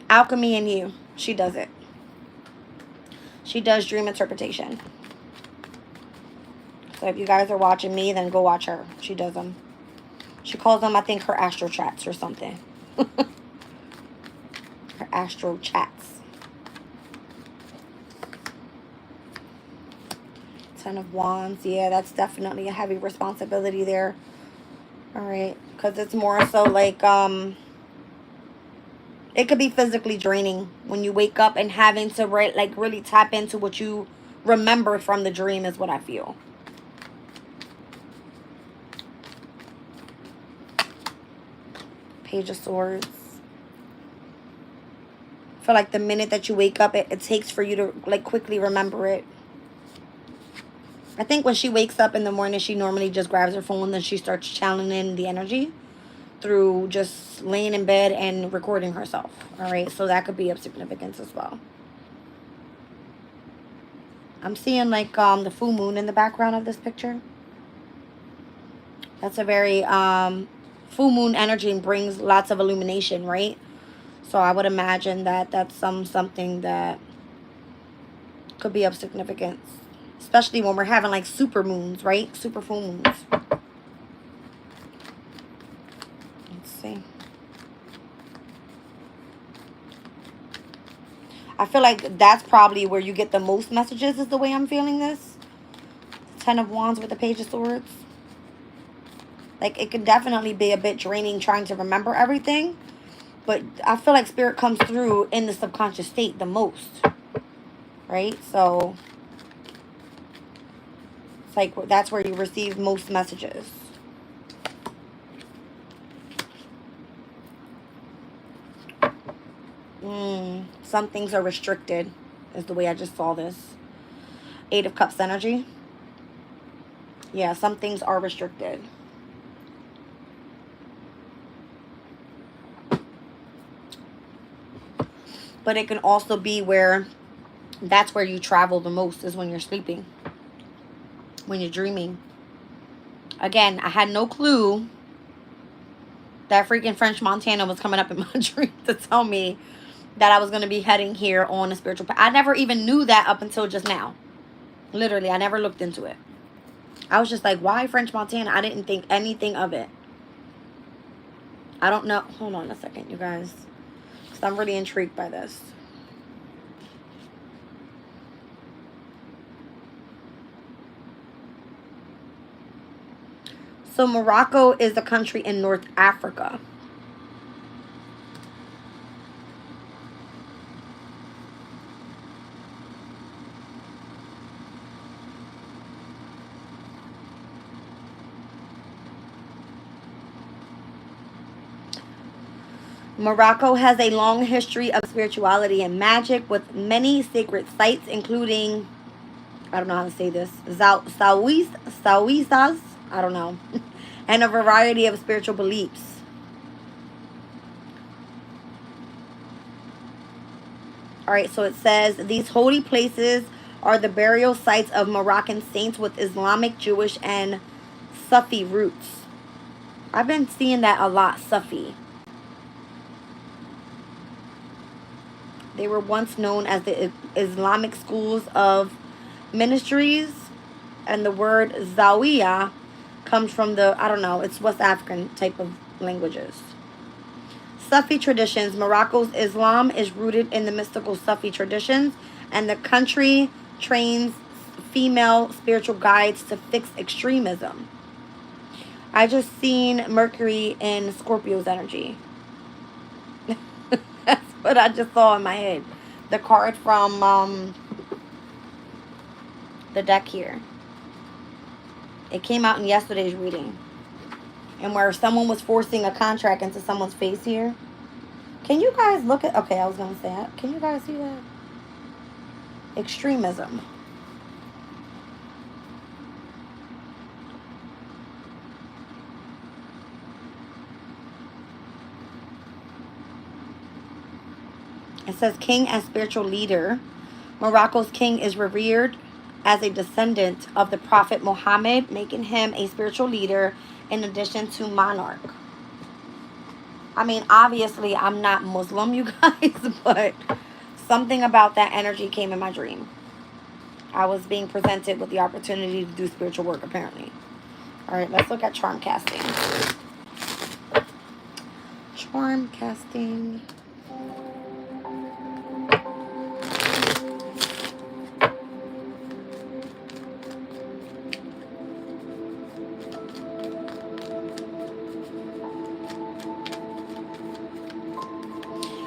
Alchemy in You. She does it. She does dream interpretation. So if you guys are watching me, then go watch her. She does them. She calls them, I think, her astro chats or something. Her astro chats. 10 of Wands. Yeah, that's definitely a heavy responsibility there. All right. Because it's more so like, it could be physically draining when you wake up and having to like really tap into what you remember from the dream is what I feel. Page of Swords. I feel like the minute that you wake up, it takes for you to like quickly remember it. I think when she wakes up in the morning, she normally just grabs her phone and then she starts channeling in the energy. through just laying in bed and recording herself. All right, so that could be of significance as well. I'm seeing like the full moon in the background of this picture. That's a very full moon energy and brings lots of illumination, right? So I would imagine that that's something that could be of significance, especially when we're having like super moons, right? Super full moons. Let's see. I feel like that's probably where you get the most messages, is the way I'm feeling this. 10 of Wands with the Page of Swords. Like, it could definitely be a bit draining trying to remember everything. But I feel like Spirit comes through in the subconscious state the most. Right? So, it's like that's where you receive most messages. Some things are restricted, is the way I just saw this. 8 of Cups energy. Yeah, some things are restricted. But it can also be where that's where you travel the most, is when you're sleeping. When you're dreaming. Again, I had no clue that freaking French Montana was coming up in my dream to tell me that I was going to be heading here on a spiritual path. I never even knew that up until just now. Literally, I never looked into it. I was just like, why French Montana? I didn't think anything of it. I don't know. Hold on a second, you guys. Because I'm really intrigued by this. So Morocco is a country in North Africa. Morocco has a long history of spirituality and magic, with many sacred sites, including, I don't know how to say this, Sawisas, I don't know, and a variety of spiritual beliefs. All right, so it says, these holy places are the burial sites of Moroccan saints with Islamic, Jewish, and Sufi roots. I've been seeing that a lot, Sufi. They were once known as the Islamic schools of ministries, and the word Zawiya comes from the, I don't know, it's West African type of languages. Sufi traditions. Morocco's Islam is rooted in the mystical Sufi traditions, and the country trains female spiritual guides to fix extremism. I just seen Mercury in Scorpio's energy. That's what I just saw in my head. The card from the deck here. It came out in yesterday's reading. And where someone was forcing a contract into someone's face here. Can you guys look at... Okay, I was going to say that. Can you guys see that? Extremism. It says king and spiritual leader. Morocco's king is revered as a descendant of the Prophet Muhammad, making him a spiritual leader in addition to monarch. I mean, obviously, I'm not Muslim, you guys, but something about that energy came in my dream. I was being presented with the opportunity to do spiritual work, apparently. All right, let's look at charm casting. Charm casting.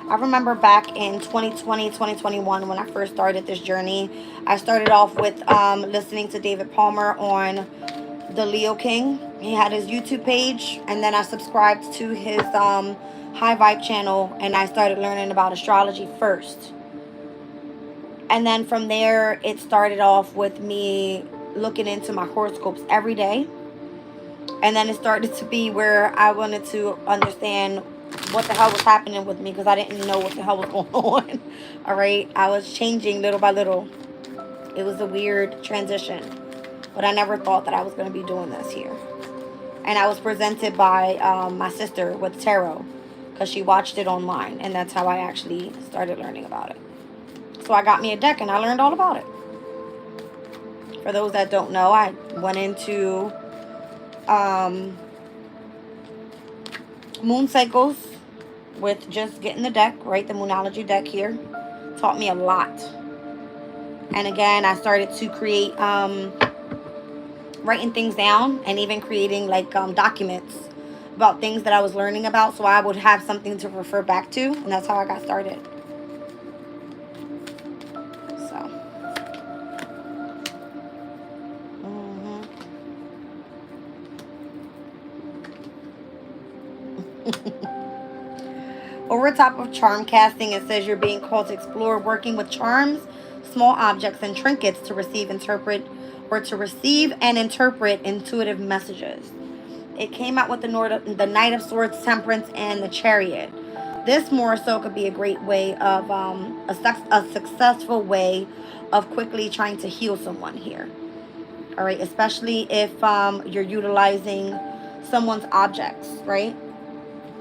I remember back in 2020, 2021, when I first started this journey, I started off with listening to David Palmer on the Leo King. He had his YouTube page, and then I subscribed to his High Vibe channel, and I started learning about astrology first. And then from there, it started off with me looking into my horoscopes every day. And then it started to be where I wanted to understand what the hell was happening with me, because I didn't know what the hell was going on. All right. I was changing little by little. It was a weird transition, but I never thought that I was going to be doing this here. And I was presented by my sister with tarot, because she watched it online, and that's how I actually started learning about it. So I got me a deck and I learned all about it. For those that don't know, I went into moon cycles with just getting the deck, right? The Moonology deck here taught me a lot. And again, I started to create writing things down, and even creating like documents about things that I was learning about, so I would have something to refer back to, and that's how I got started. So over top of charm casting, it says you're being called to explore working with charms, small objects, and trinkets to receive, interpret, or to receive and interpret intuitive messages. It came out with the Knight of Swords, Temperance, and the Chariot. This more so could be a great way of a successful way of quickly trying to heal someone here. All right, especially if you're utilizing someone's objects, right?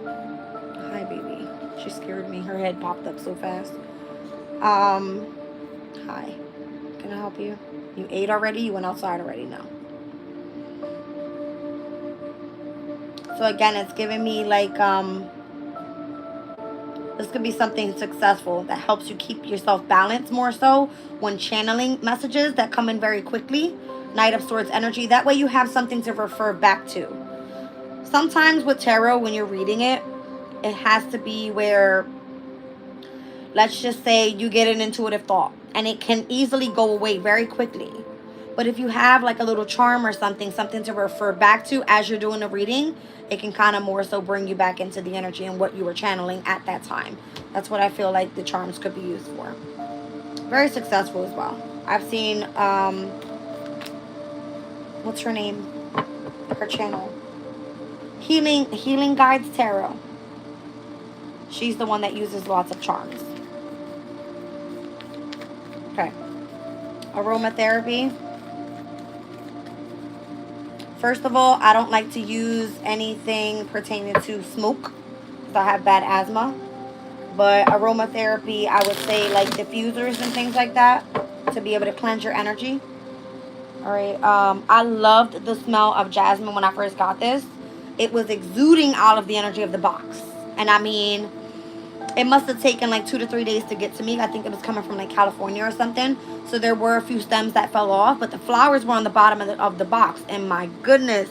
Hi, baby. She scared me. Her head popped up so fast. Hi. Can I help you? You ate already? You went outside already? No. So again, it's giving me like, this could be something successful that helps you keep yourself balanced more so when channeling messages that come in very quickly. Knight of Swords energy. That way you have something to refer back to. Sometimes with tarot, when you're reading it, it has to be where, let's just say you get an intuitive thought and it can easily go away very quickly. But if you have like a little charm or something to refer back to as you're doing the reading, it can kind of more so bring you back into the energy and what you were channeling at that time. That's what I feel like the charms could be used for. Very successful as well. I've seen, what's her name? Her channel. Healing Guides Tarot. She's the one that uses lots of charms. Okay. Aromatherapy. First of all, I don't like to use anything pertaining to smoke, because I have bad asthma. But aromatherapy, I would say like diffusers and things like that, to be able to cleanse your energy. All right. I loved the smell of jasmine when I first got this. It was exuding out of the energy of the box. And I mean, it must have taken like 2 to 3 days to get to me. I think it was coming from like California or something. So there were a few stems that fell off, but the flowers were on the bottom of the box. And my goodness,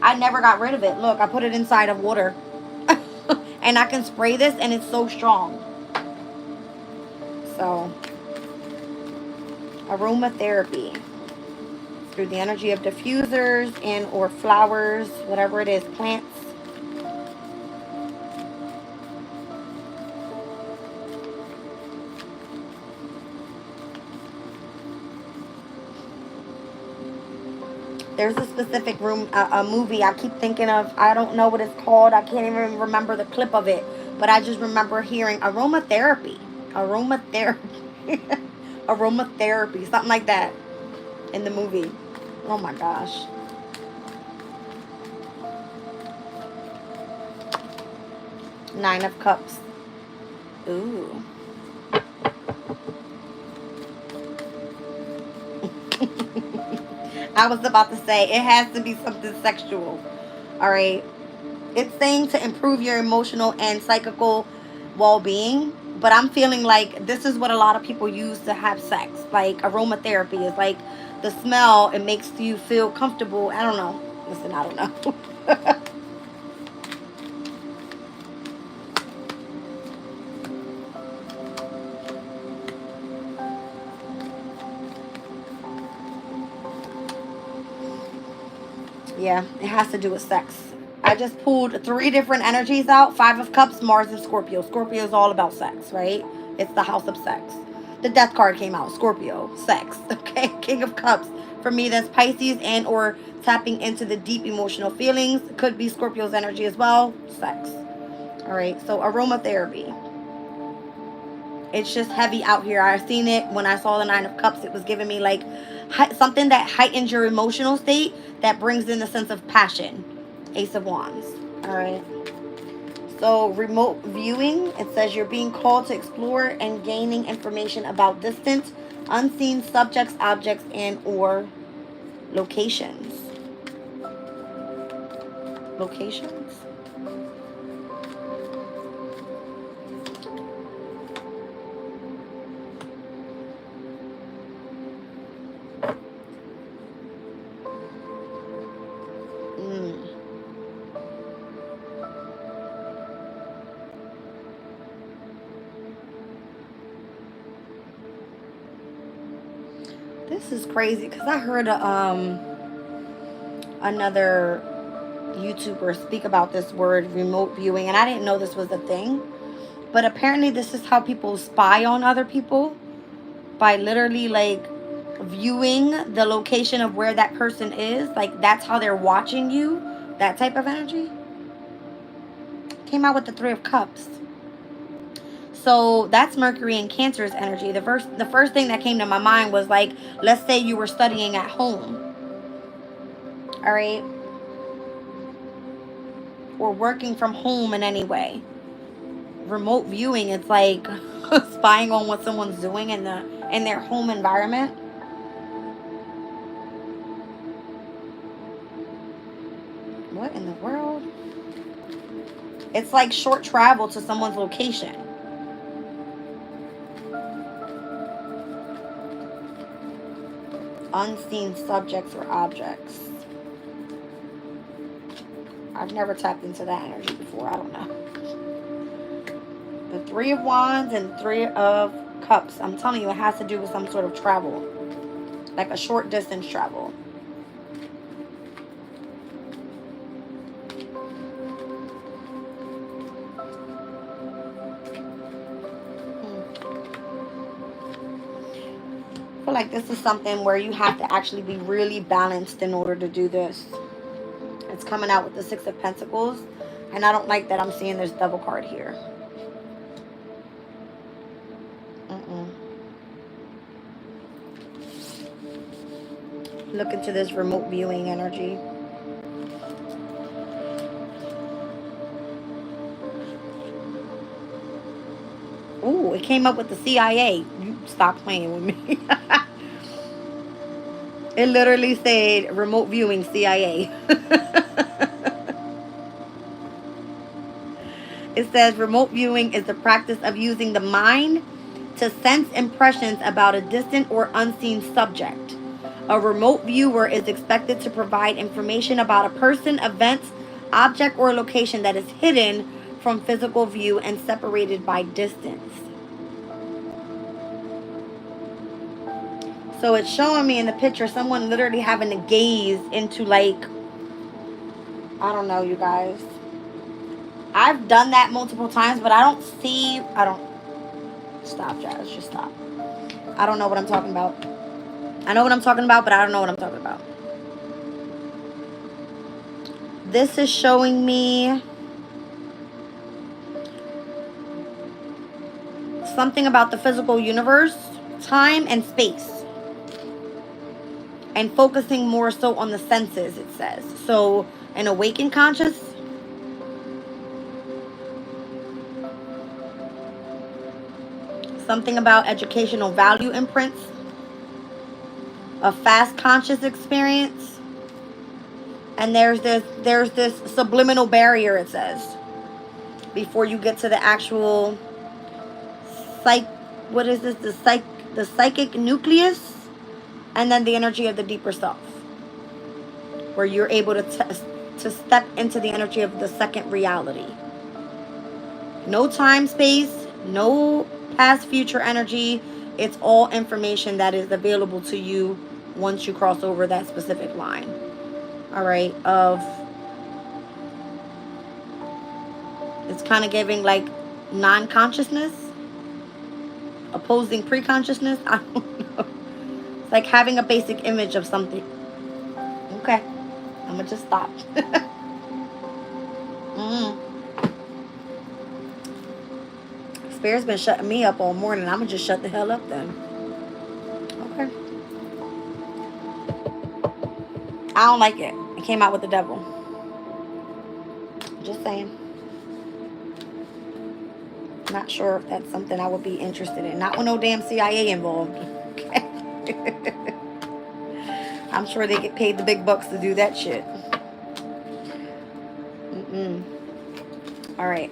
I never got rid of it. Look, I put it inside of water. And I can spray this and it's so strong. So, aromatherapy. Through the energy of diffusers and or flowers, whatever it is, plants. There's a specific a movie I keep thinking of. I don't know what it's called. I can't even remember the clip of it. But I just remember hearing aromatherapy. Aromatherapy. Aromatherapy. Something like that in the movie. Oh my gosh. Nine of Cups. Ooh. I was about to say, it has to be something sexual. All right. It's saying to improve your emotional and psychical well-being. But I'm feeling like this is what a lot of people use to have sex. Like aromatherapy is like the smell. It makes you feel comfortable. I don't know. Listen, I don't know. Yeah, it has to do with sex. I just pulled 3 different energies out. 5 of Cups, Mars, and Scorpio. Scorpio is all about sex, right? It's the house of sex. The Death card came out. Scorpio, sex. Okay, King of Cups, For me, that's Pisces and or tapping into the deep emotional feelings. Could be Scorpio's energy as well. Sex. All right, so aromatherapy. It's just heavy out here. I've seen it when I saw the Nine of Cups. It was giving me like something that heightens your emotional state, that brings in a sense of passion. Ace of Wands. All right. So remote viewing, it says you're being called to explore and gaining information about distant, unseen subjects, objects, and or locations. Locations? This is crazy because I heard another YouTuber speak about this word remote viewing, and I didn't know this was a thing. But apparently this is how people spy on other people, by literally like viewing the location of where that person is. Like that's how they're watching you. That type of energy. Came out with the Three of Cups. So that's Mercury and Cancer's energy. The first thing that came to my mind was like, let's say you were studying at home. All right. Or working from home in any way. Remote viewing, it's like spying on what someone's doing in their home environment. What in the world? It's like short travel to someone's location. Unseen subjects or objects. I've never tapped into that energy before. I don't know. The Three of Wands and Three of Cups. I'm telling you, it has to do with some sort of travel. Like a short distance travel. I feel like this is something where you have to actually be really balanced in order to do this. It's coming out with the Six of Pentacles. And I don't like that I'm seeing this double card here. Look into this remote viewing energy. Ooh, it came up with the CIA. You stop playing with me. It literally said remote viewing CIA. It says remote viewing is the practice of using the mind to sense impressions about a distant or unseen subject. A remote viewer is expected to provide information about a person, event, object, or location that is hidden from physical view and separated by distance. So it's showing me in the picture someone literally having to gaze into, like, I don't know, you guys. I've done that multiple times, but stop, Jazz, just stop. I don't know what I'm talking about. I know what I'm talking about, but I don't know what I'm talking about. This is showing me something about the physical universe, time and space. And focusing more so on the senses, it says. So, an awakened conscious. Something about educational value imprints. A fast conscious experience. And there's this subliminal barrier, it says, before you get to the actual what is this? The psychic nucleus. And then the energy of the deeper self, where you're able to step into the energy of the second reality. No time, space, no past, future energy. It's all information that is available to you once you cross over that specific line. All right, it's kind of giving like non-consciousness, opposing pre-consciousness. I don't know. like having a basic image of something. Okay, I'm gonna just stop. Spirit's been shutting me up all morning. I'm gonna just shut the hell up then. Okay. I don't like it. It came out with the devil. Just saying. Not sure if that's something I would be interested in. Not with no damn CIA involved. Okay. I'm sure they get paid the big bucks to do that shit. All right.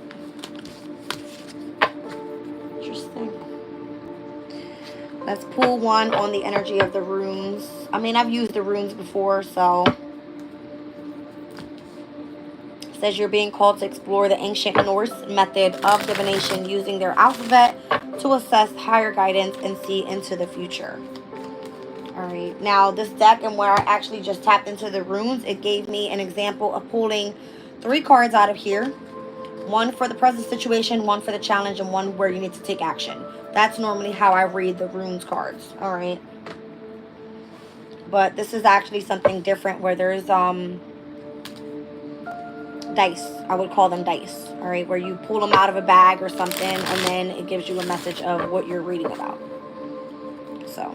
Interesting. Let's pull one on the energy of the runes. I mean, I've used the runes before, so. It says you're being called to explore the ancient Norse method of divination using their alphabet to assess higher guidance and see into the future. All right. Now, this deck and where I actually just tapped into the runes, it gave me an example of pulling 3 cards out of here. One for the present situation, one for the challenge, and one where you need to take action. That's normally how I read the runes cards. All right. But this is actually something different where there's dice. I would call them dice. All right. Where you pull them out of a bag or something, and then it gives you a message of what you're reading about. So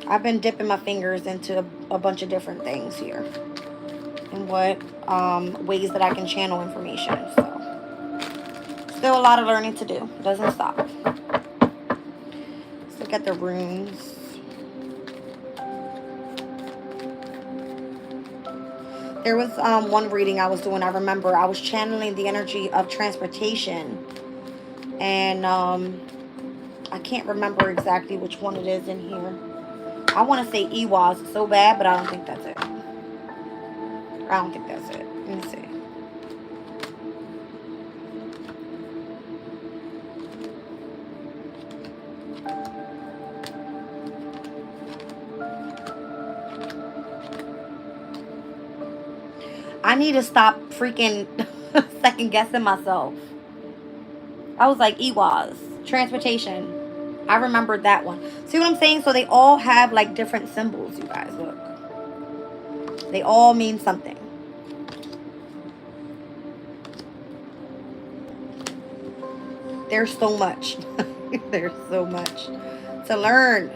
I've been dipping my fingers into a bunch of different things here. And what ways that I can channel information. So still a lot of learning to do. It doesn't stop. Let's look at the runes. There was one reading I was doing. I remember I was channeling the energy of transportation. And I can't remember exactly which one it is in here. I want to say Ewas so bad, but I don't think that's it. I don't think that's it. Let me see. I need to stop freaking second guessing myself. I was like, Ewas, transportation. I remembered that one. See what I'm saying? So they all have like different symbols, you guys. Look. They all mean something. There's so much. There's so much to learn.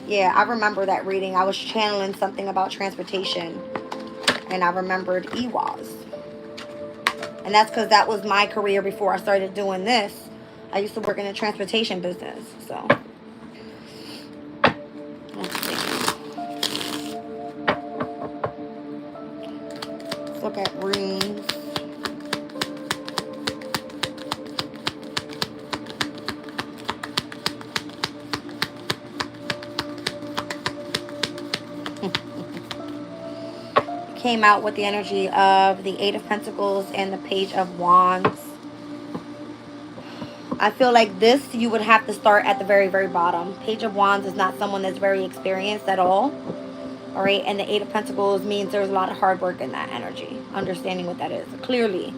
Yeah, I remember that reading. I was channeling something about transportation. And I remembered Ewas. And that's because that was my career before I started doing this. I used to work in the transportation business. So, let's see. Let's look at runes. Came out with the energy of the 8 of Pentacles and the Page of Wands. I feel like this, you would have to start at the very, very bottom. Page of Wands is not someone that's very experienced at all. All right. And the 8 of Pentacles means there's a lot of hard work in that energy. Understanding what that is. Clearly,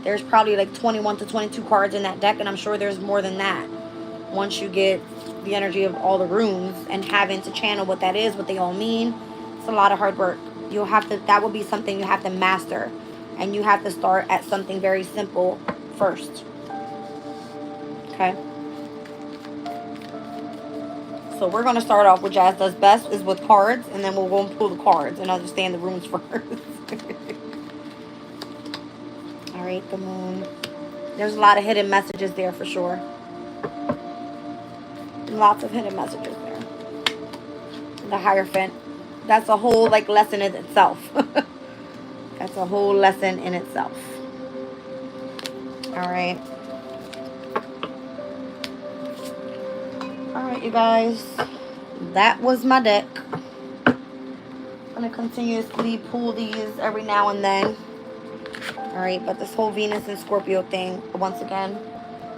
there's probably like 21 to 22 cards in that deck. And I'm sure there's more than that. Once you get the energy of all the runes and having to channel what that is, what they all mean. It's a lot of hard work. You'll have to, that will be something you have to master. And you have to start at something very simple first. Okay. So we're going to start off with Jazz Does Best is with cards. And then we'll go and pull the cards and understand the runes first. All right, the moon. There's a lot of hidden messages there for sure. Lots of hidden messages there. The Hierophant. That's a whole like lesson in itself. That's a whole lesson in itself. All right. All right, you guys. That was my deck. I'm going to continuously pull these every now and then. All right, but this whole Venus and Scorpio thing, once again,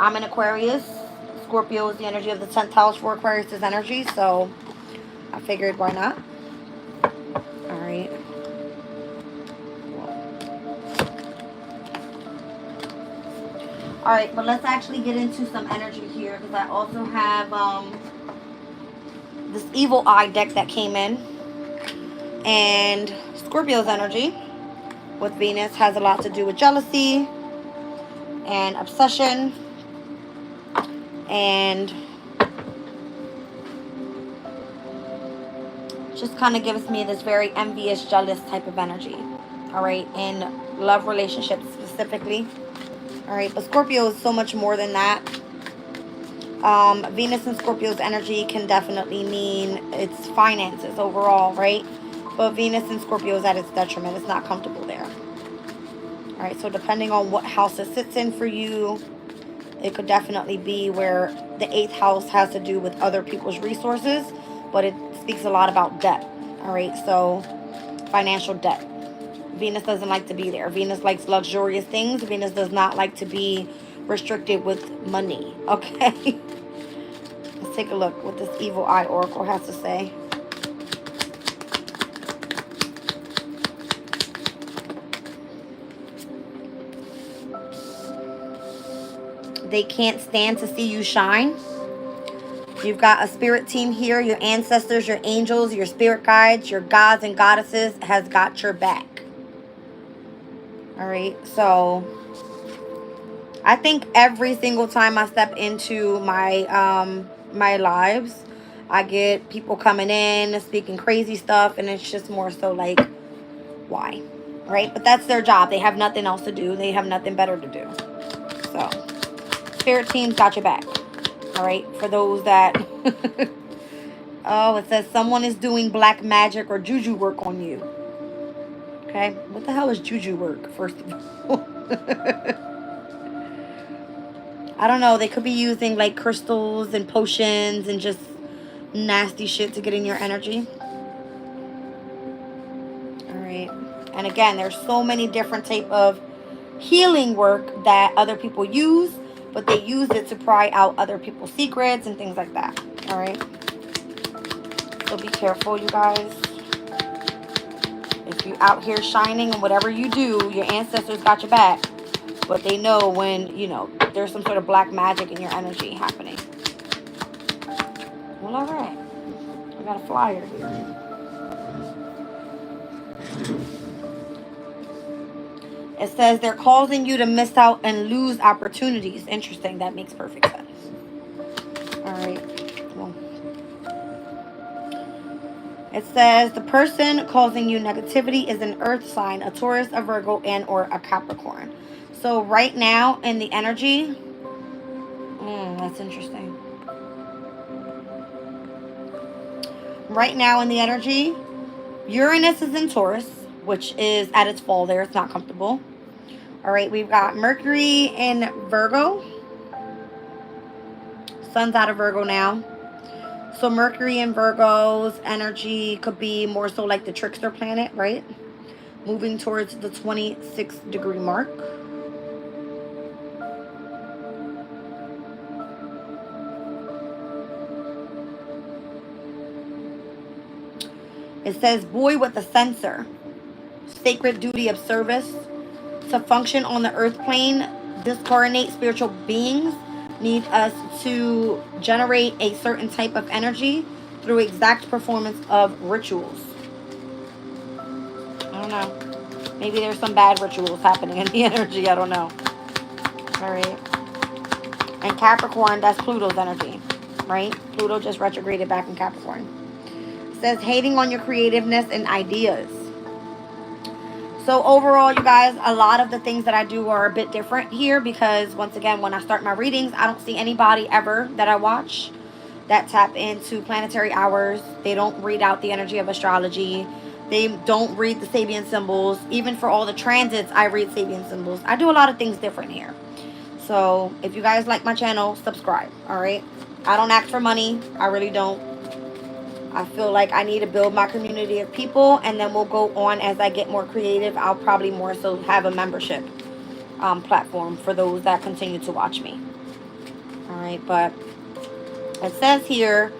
I'm an Aquarius. Scorpio is the energy of the 10th house for Aquarius' energy, so I figured why not. All right. All right, but let's actually get into some energy here because I also have this evil eye deck that came in. And Scorpio's energy with Venus has a lot to do with jealousy and obsession and just kind of gives me this very envious, jealous type of energy. All right, in love relationships specifically. All right, but Scorpio is so much more than that. Venus and Scorpio's energy can definitely mean its finances overall, right? But Venus and Scorpio is at its detriment. It's not comfortable there. All right, so depending on what house it sits in for you, it could definitely be where the 8th house has to do with other people's resources, but it speaks a lot about debt. All right, so financial debt. Venus doesn't like to be there. Venus likes luxurious things. Venus does not like to be restricted with money. Okay. Let's take a look what this evil eye oracle has to say. They can't stand to see you shine. You've got a spirit team here. Your ancestors, your angels, your spirit guides, your gods and goddesses has got your back. All right, so I think every single time I step into my my lives, I get people coming in speaking crazy stuff, and it's just more so like, why? Right? But that's their job. They have nothing else to do. They have nothing better to do. So spirit team's got your back. All right, for those that oh, it says someone is doing black magic or juju work on you. Okay, what the hell is juju work, first of all? I don't know. They could be using like crystals and potions and just nasty shit to get in your energy. All right. And again, there's so many different type of healing work that other people use, but they use it to pry out other people's secrets and things like that. All right. So be careful, you guys. If you're out here shining and whatever you do, your ancestors got your back. But they know when, you know, there's some sort of black magic in your energy happening. Well, all right. I got a flyer here. It says they're causing you to miss out and lose opportunities. Interesting. That makes perfect sense. All right. Well, it says the person causing you negativity is an earth sign, a Taurus, a Virgo, and or a Capricorn. So right now in the energy, that's interesting. Right now in the energy, Uranus is in Taurus, which is at its fall there. It's not comfortable. All right, we've got Mercury in Virgo. Sun's out of Virgo now. So Mercury in Virgo's energy could be more so like the trickster planet, right? Moving towards the 26-degree mark. It says, boy with a censer. Sacred duty of service. To function on the earth plane, discarnate spiritual beings need us to generate a certain type of energy through exact performance of rituals. I don't know. Maybe there's some bad rituals happening in the energy. I don't know. All right. And Capricorn, that's Pluto's energy, right? Pluto just retrograded back in Capricorn. It says hating on your creativeness and ideas. So overall, you guys, a lot of the things that I do are a bit different here because, once again, when I start my readings, I don't see anybody ever that I watch that tap into planetary hours. They don't read out the energy of astrology. They don't read the Sabian symbols. Even for all the transits, I read Sabian symbols. I do a lot of things different here. So if you guys like my channel, subscribe, all right? I don't ask for money. I really don't. I feel like I need to build my community of people, and then we'll go on as I get more creative. I'll probably more so have a membership platform for those that continue to watch me. All right, but it says here,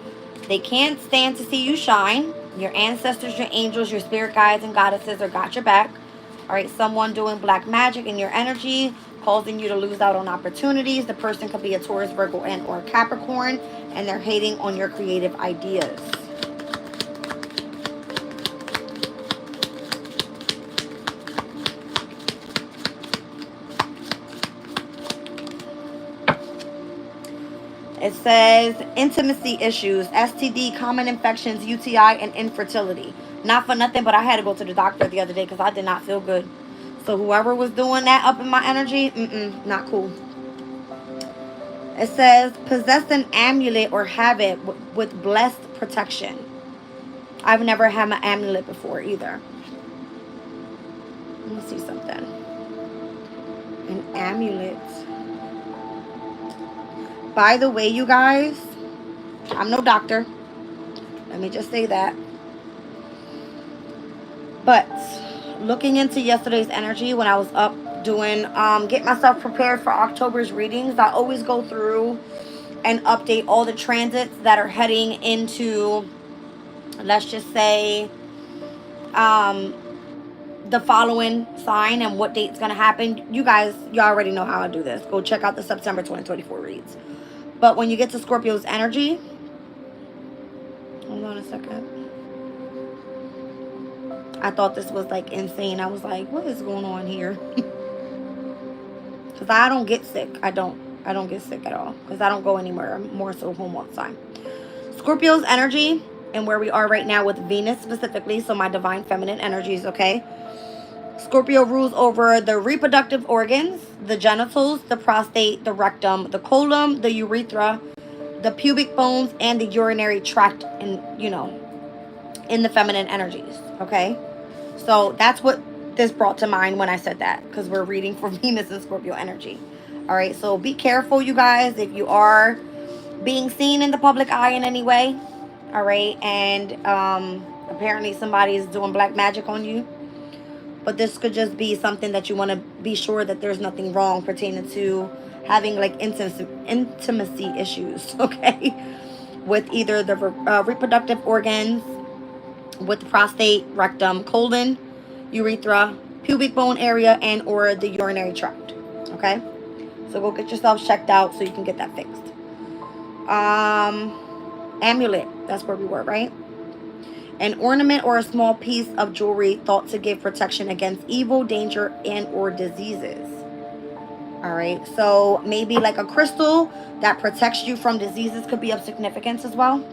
they can't stand to see you shine. Your ancestors, your angels, your spirit guides and goddesses are got your back. All right, someone doing black magic in your energy, causing you to lose out on opportunities. The person could be a Taurus, Virgo, and or Capricorn, and they're hating on your creative ideas. It says intimacy issues, STD, common infections, UTI, and infertility. Not for nothing, but I had to go to the doctor the other day because I did not feel good. So whoever was doing that up in my energy, not cool. It says possess an amulet or have it with blessed protection. I've never had my amulet before either. Let me see something. An amulet. By the way, you guys, I'm no doctor. Let me just say that. But looking into yesterday's energy when I was up doing, get myself prepared for October's readings, I always go through and update all the transits that are heading into, let's just say, the following sign and what date's going to happen. You guys, you already know how I do this. Go check out the September 2024 reads. But when you get to Scorpio's energy, hold on a second. I thought this was like insane. I was like, what is going on here? Because I don't get sick. I don't get sick at all. Because I don't go anywhere. I'm more so home all the time. Scorpio's energy and where we are right now with Venus specifically. So my divine feminine energies, okay? Scorpio rules over the reproductive organs, the genitals, the prostate, the rectum, the colon, the urethra, the pubic bones, and the urinary tract, in, you know, in the feminine energies, okay? So that's what this brought to mind when I said that, because we're reading for Venus and Scorpio energy. All right, so be careful, you guys, if you are being seen in the public eye in any way. All right, and apparently somebody is doing black magic on you. But this could just be something that you want to be sure that there's nothing wrong pertaining to having like intimacy issues, okay? With either the reproductive organs, with the prostate, rectum, colon, urethra, pubic bone area, and or the urinary tract, okay? So go get yourself checked out so you can get that fixed. Amulet, that's where we were, right? An ornament or a small piece of jewelry thought to give protection against evil, danger, and or diseases. All right, so maybe like a crystal that protects you from diseases could be of significance as well.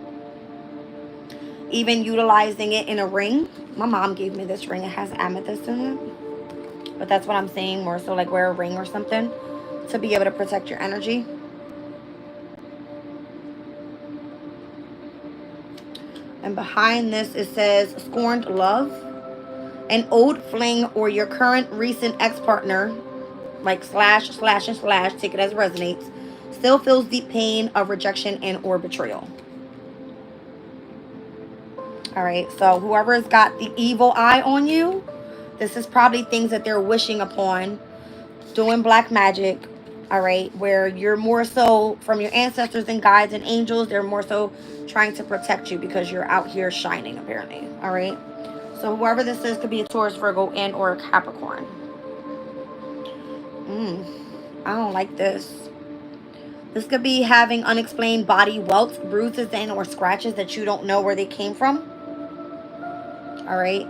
Even utilizing it in a ring. My mom gave me this ring. It has amethyst in it. But that's what I'm saying, more so like wear a ring or something to be able to protect your energy. And behind this, it says, scorned love. An old fling or your current recent ex-partner, like slash, slash, and slash, take it as it resonates, still feels deep pain of rejection and or betrayal. All right, so whoever has got the evil eye on you, this is probably things that they're wishing upon, doing black magic, all right, where you're more so from your ancestors and guides and angels, they're more so trying to protect you because you're out here shining, apparently, all right? So whoever this is could be a Taurus, Virgo, and or a Capricorn. I don't like this. This could be having unexplained body welts, bruises, and or scratches that you don't know where they came from. All right.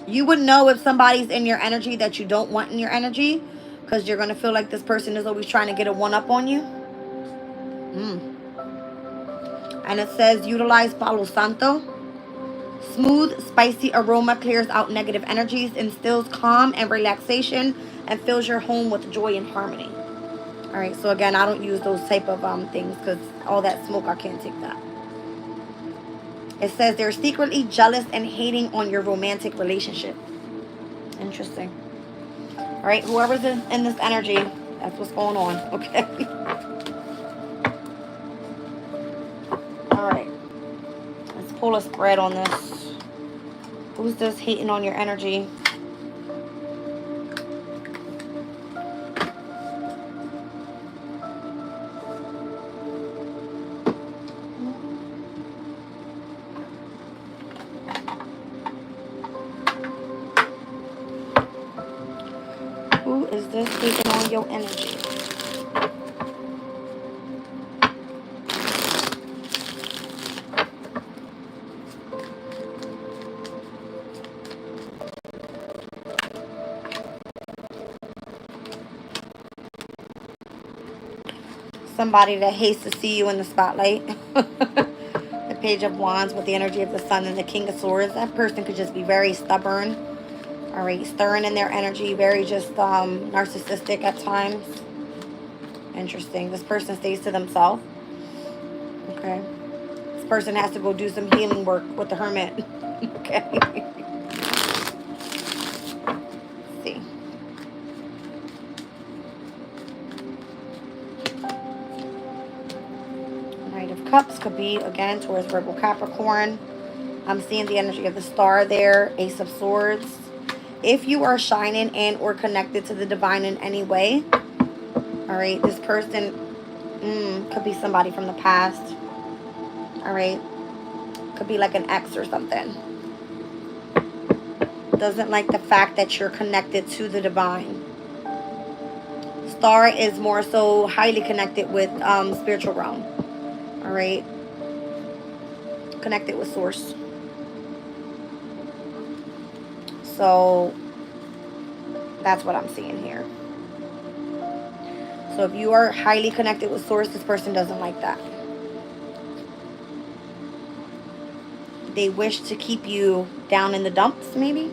You would know if somebody's in your energy that you don't want in your energy, because you're going to feel like this person is always trying to get a one-up on you. And it says utilize Palo Santo. Smooth, spicy aroma clears out negative energies, instills calm and relaxation, and fills your home with joy and harmony. All right, so again, I don't use those type of things because all that smoke, I can't take that. It says they're secretly jealous and hating on your romantic relationship. Interesting. All right, whoever's in this energy, that's what's going on, okay? All right, let's pull a spread on this. Who's this hating on your energy? Who is this taking on your energy? Somebody that hates to see you in the spotlight. The Page of Wands with the energy of the Sun and the King of Swords. That person could just be very stubborn. All right, stirring in their energy, very just narcissistic at times. Interesting. This person stays to themselves. Okay. This person has to go do some healing work with the Hermit. Okay. Let's see. Knight of Cups could be, again, towards Virgo Capricorn. I'm seeing the energy of the Star there. Ace of Swords. If you are shining and or connected to the divine in any way, all right, this person could be somebody from the past. All right. Could be like an ex or something. Doesn't like the fact that you're connected to the divine. Star is more so highly connected with spiritual realm. All right. Connected with source. So that's what I'm seeing here. So if you are highly connected with source, this person doesn't like that. They wish to keep you down in the dumps, maybe.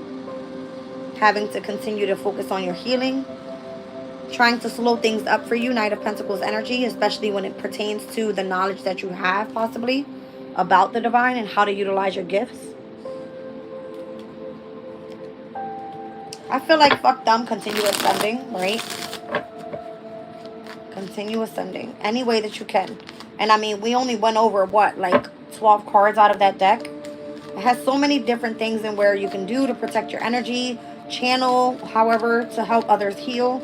Having to continue to focus on your healing. Trying to slow things up for you, Knight of Pentacles energy, especially when it pertains to the knowledge that you have possibly about the divine and how to utilize your gifts. I feel like fuck them, continue ascending, right? Continue ascending any way that you can. And I mean, we only went over what, like 12 cards out of that deck. It has so many different things in where you can do to protect your energy, channel, however, to help others heal.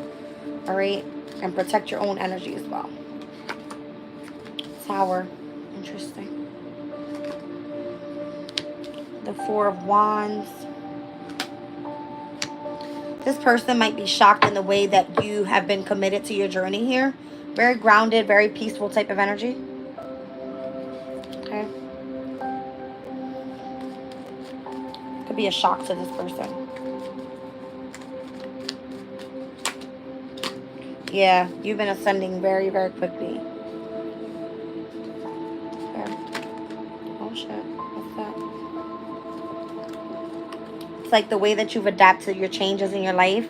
All right, and protect your own energy as well. Tower, interesting. The Four of Wands. This person might be shocked in the way that you have been committed to your journey here. Very grounded, very peaceful type of energy. Okay. Could be a shock to this person. Yeah, you've been ascending very, very quickly. Okay. Oh shit, what's that? It's like the way that you've adapted your changes in your life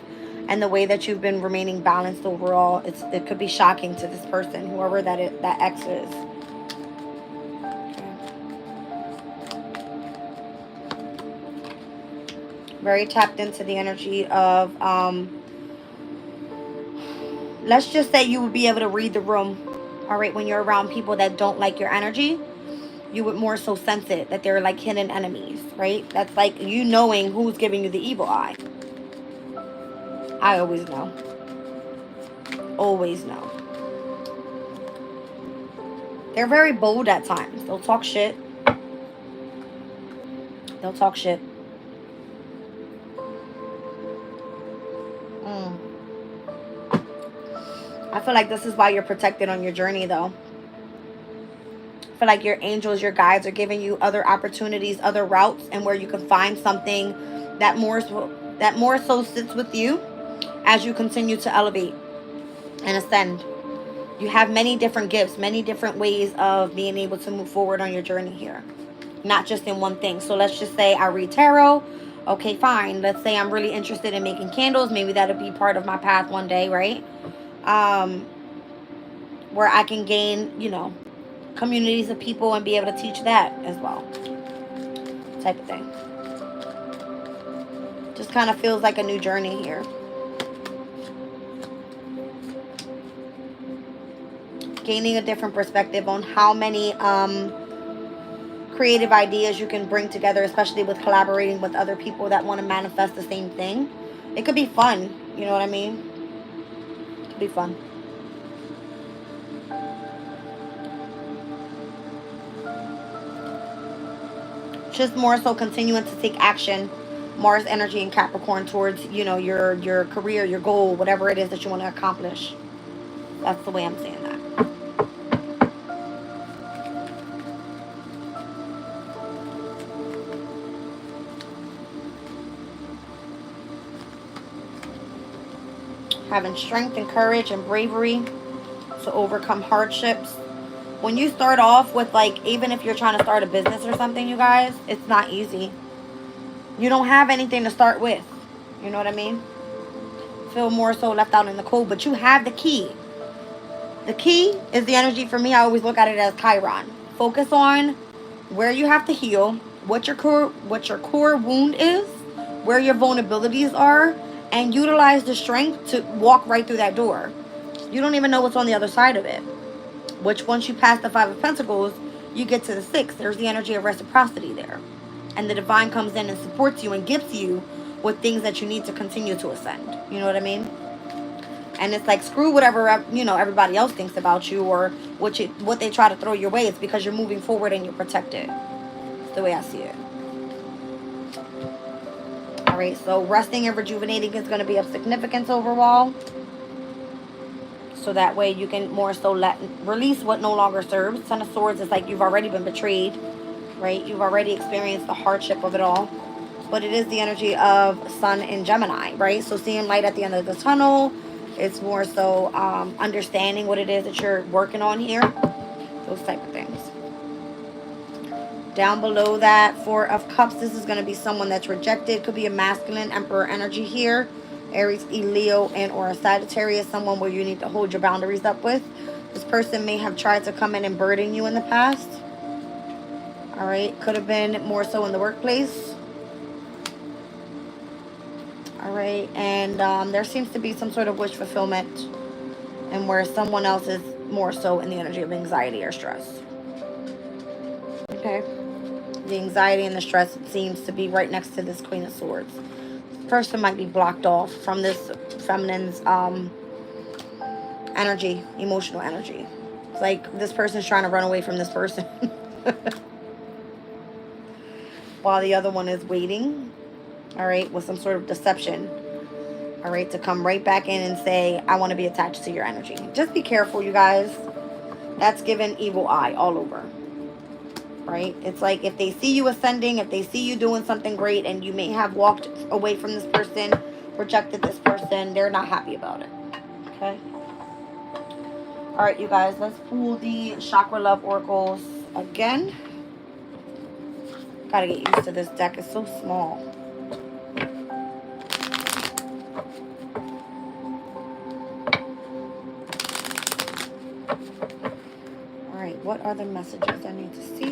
and the way that you've been remaining balanced overall. It could be shocking to this person, whoever that ex is. Okay. Very tapped into the energy of let's just say you would be able to read the room, all right, when you're around people that don't like your energy. You would more so sense it, that they're like hidden enemies, right? That's like you knowing who's giving you the evil eye. I always know. Always know. They're very bold at times. They'll talk shit. They'll talk shit. I feel like this is why you're protected on your journey, though. I feel like your angels, your guides are giving you other opportunities, other routes, and where you can find something that more so sits with you as you continue to elevate and ascend. You have many different gifts, many different ways of being able to move forward on your journey here. Not just in one thing. So let's just say I read tarot. Okay, fine. Let's say I'm really interested in making candles. Maybe that'll be part of my path one day, right? Where I can gain, you know, communities of people and be able to teach that as well. Type of thing. Just kind of feels like a new journey here. Gaining a different perspective on how many creative ideas you can bring together, especially with collaborating with other people that want to manifest the same thing. It could be fun, you know what I mean? It could be fun. Just more so continuing to take action Mars energy in Capricorn towards, you know, your career, your goal, whatever it is that you want to accomplish. That's the way I'm saying that. Having strength and courage and bravery to overcome hardships. When you start off with, like, even if you're trying to start a business or something, you guys, it's not easy. You don't have anything to start with. You know what I mean? Feel more so left out in the cold, but you have the key. The key is the energy. For me, I always look at it as Chiron. Focus on where you have to heal, what your core wound is, where your vulnerabilities are, and utilize the strength to walk right through that door. You don't even know what's on the other side of it. Which, once you pass the Five of Pentacles, you get to the Six. There's the energy of reciprocity there. And the divine comes in and supports you and gifts you with things that you need to continue to ascend. You know what I mean? And it's like, screw whatever, you know, everybody else thinks about you, or what they try to throw your way. It's because you're moving forward and you're protected. That's the way I see it. All right, so resting and rejuvenating is going to be of significance overall. So that way you can more so release what no longer serves. Ten of Swords is like you've already been betrayed, right? You've already experienced the hardship of it all. But it is the energy of Sun in Gemini, right? So seeing light at the end of the tunnel. It's more so understanding what it is that you're working on here. Those type of things. Down below that, Four of Cups. This is going to be someone that's rejected. Could be a masculine Emperor energy here. Aries, Leo, and or a Sagittarius. Someone where you need to hold your boundaries up with. This person may have tried to come in and burden you in the past. All right. Could have been more so in the workplace. All right, and there seems to be some sort of wish fulfillment, and where someone else is more so in the energy of anxiety or stress. Okay, the anxiety and the stress seems to be right next to this Queen of Swords. This person might be blocked off from this feminine's energy, emotional energy. It's like this person's trying to run away from this person, while the other one is waiting. All right, with some sort of deception. All right, to come right back in and say, I want to be attached to your energy. Just be careful, you guys. That's given evil eye all over. Right? It's like if they see you ascending, if they see you doing something great, and you may have walked away from this person, rejected this person, they're not happy about it. Okay? All right, you guys, let's pull the Chakra Love Oracles again. Gotta get used to this deck. It's so small. What are the messages I need to see here?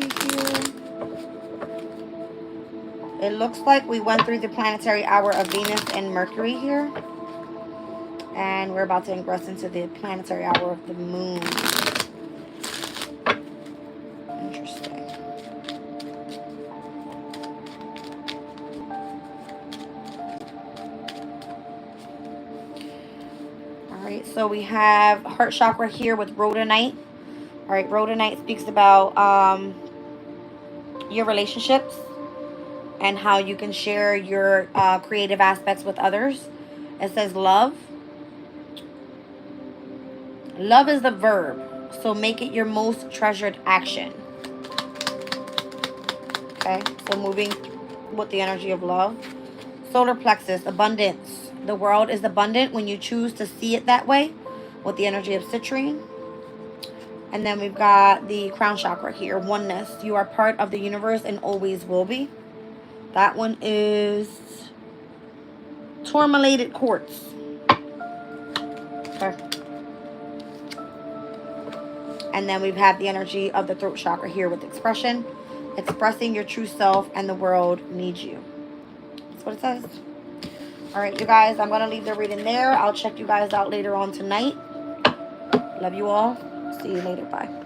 It looks like we went through the planetary hour of Venus and Mercury here. And we're about to ingress into the planetary hour of the moon. Interesting. Alright, so we have heart chakra here with rhodonite. All right, rhodonite speaks about your relationships and how you can share your creative aspects with others. It says love. Love is the verb, so make it your most treasured action. Okay, so moving with the energy of love. Solar plexus, abundance. The world is abundant when you choose to see it that way, with the energy of citrine. And then we've got the crown chakra here, oneness. You are part of the universe and always will be. That one is tourmalated quartz. Okay. And then we've had the energy of the throat chakra here with expression. Expressing your true self, and the world needs you. That's what it says. All right, you guys, I'm going to leave the reading there. I'll check you guys out later on tonight. Love you all. See you later. Bye.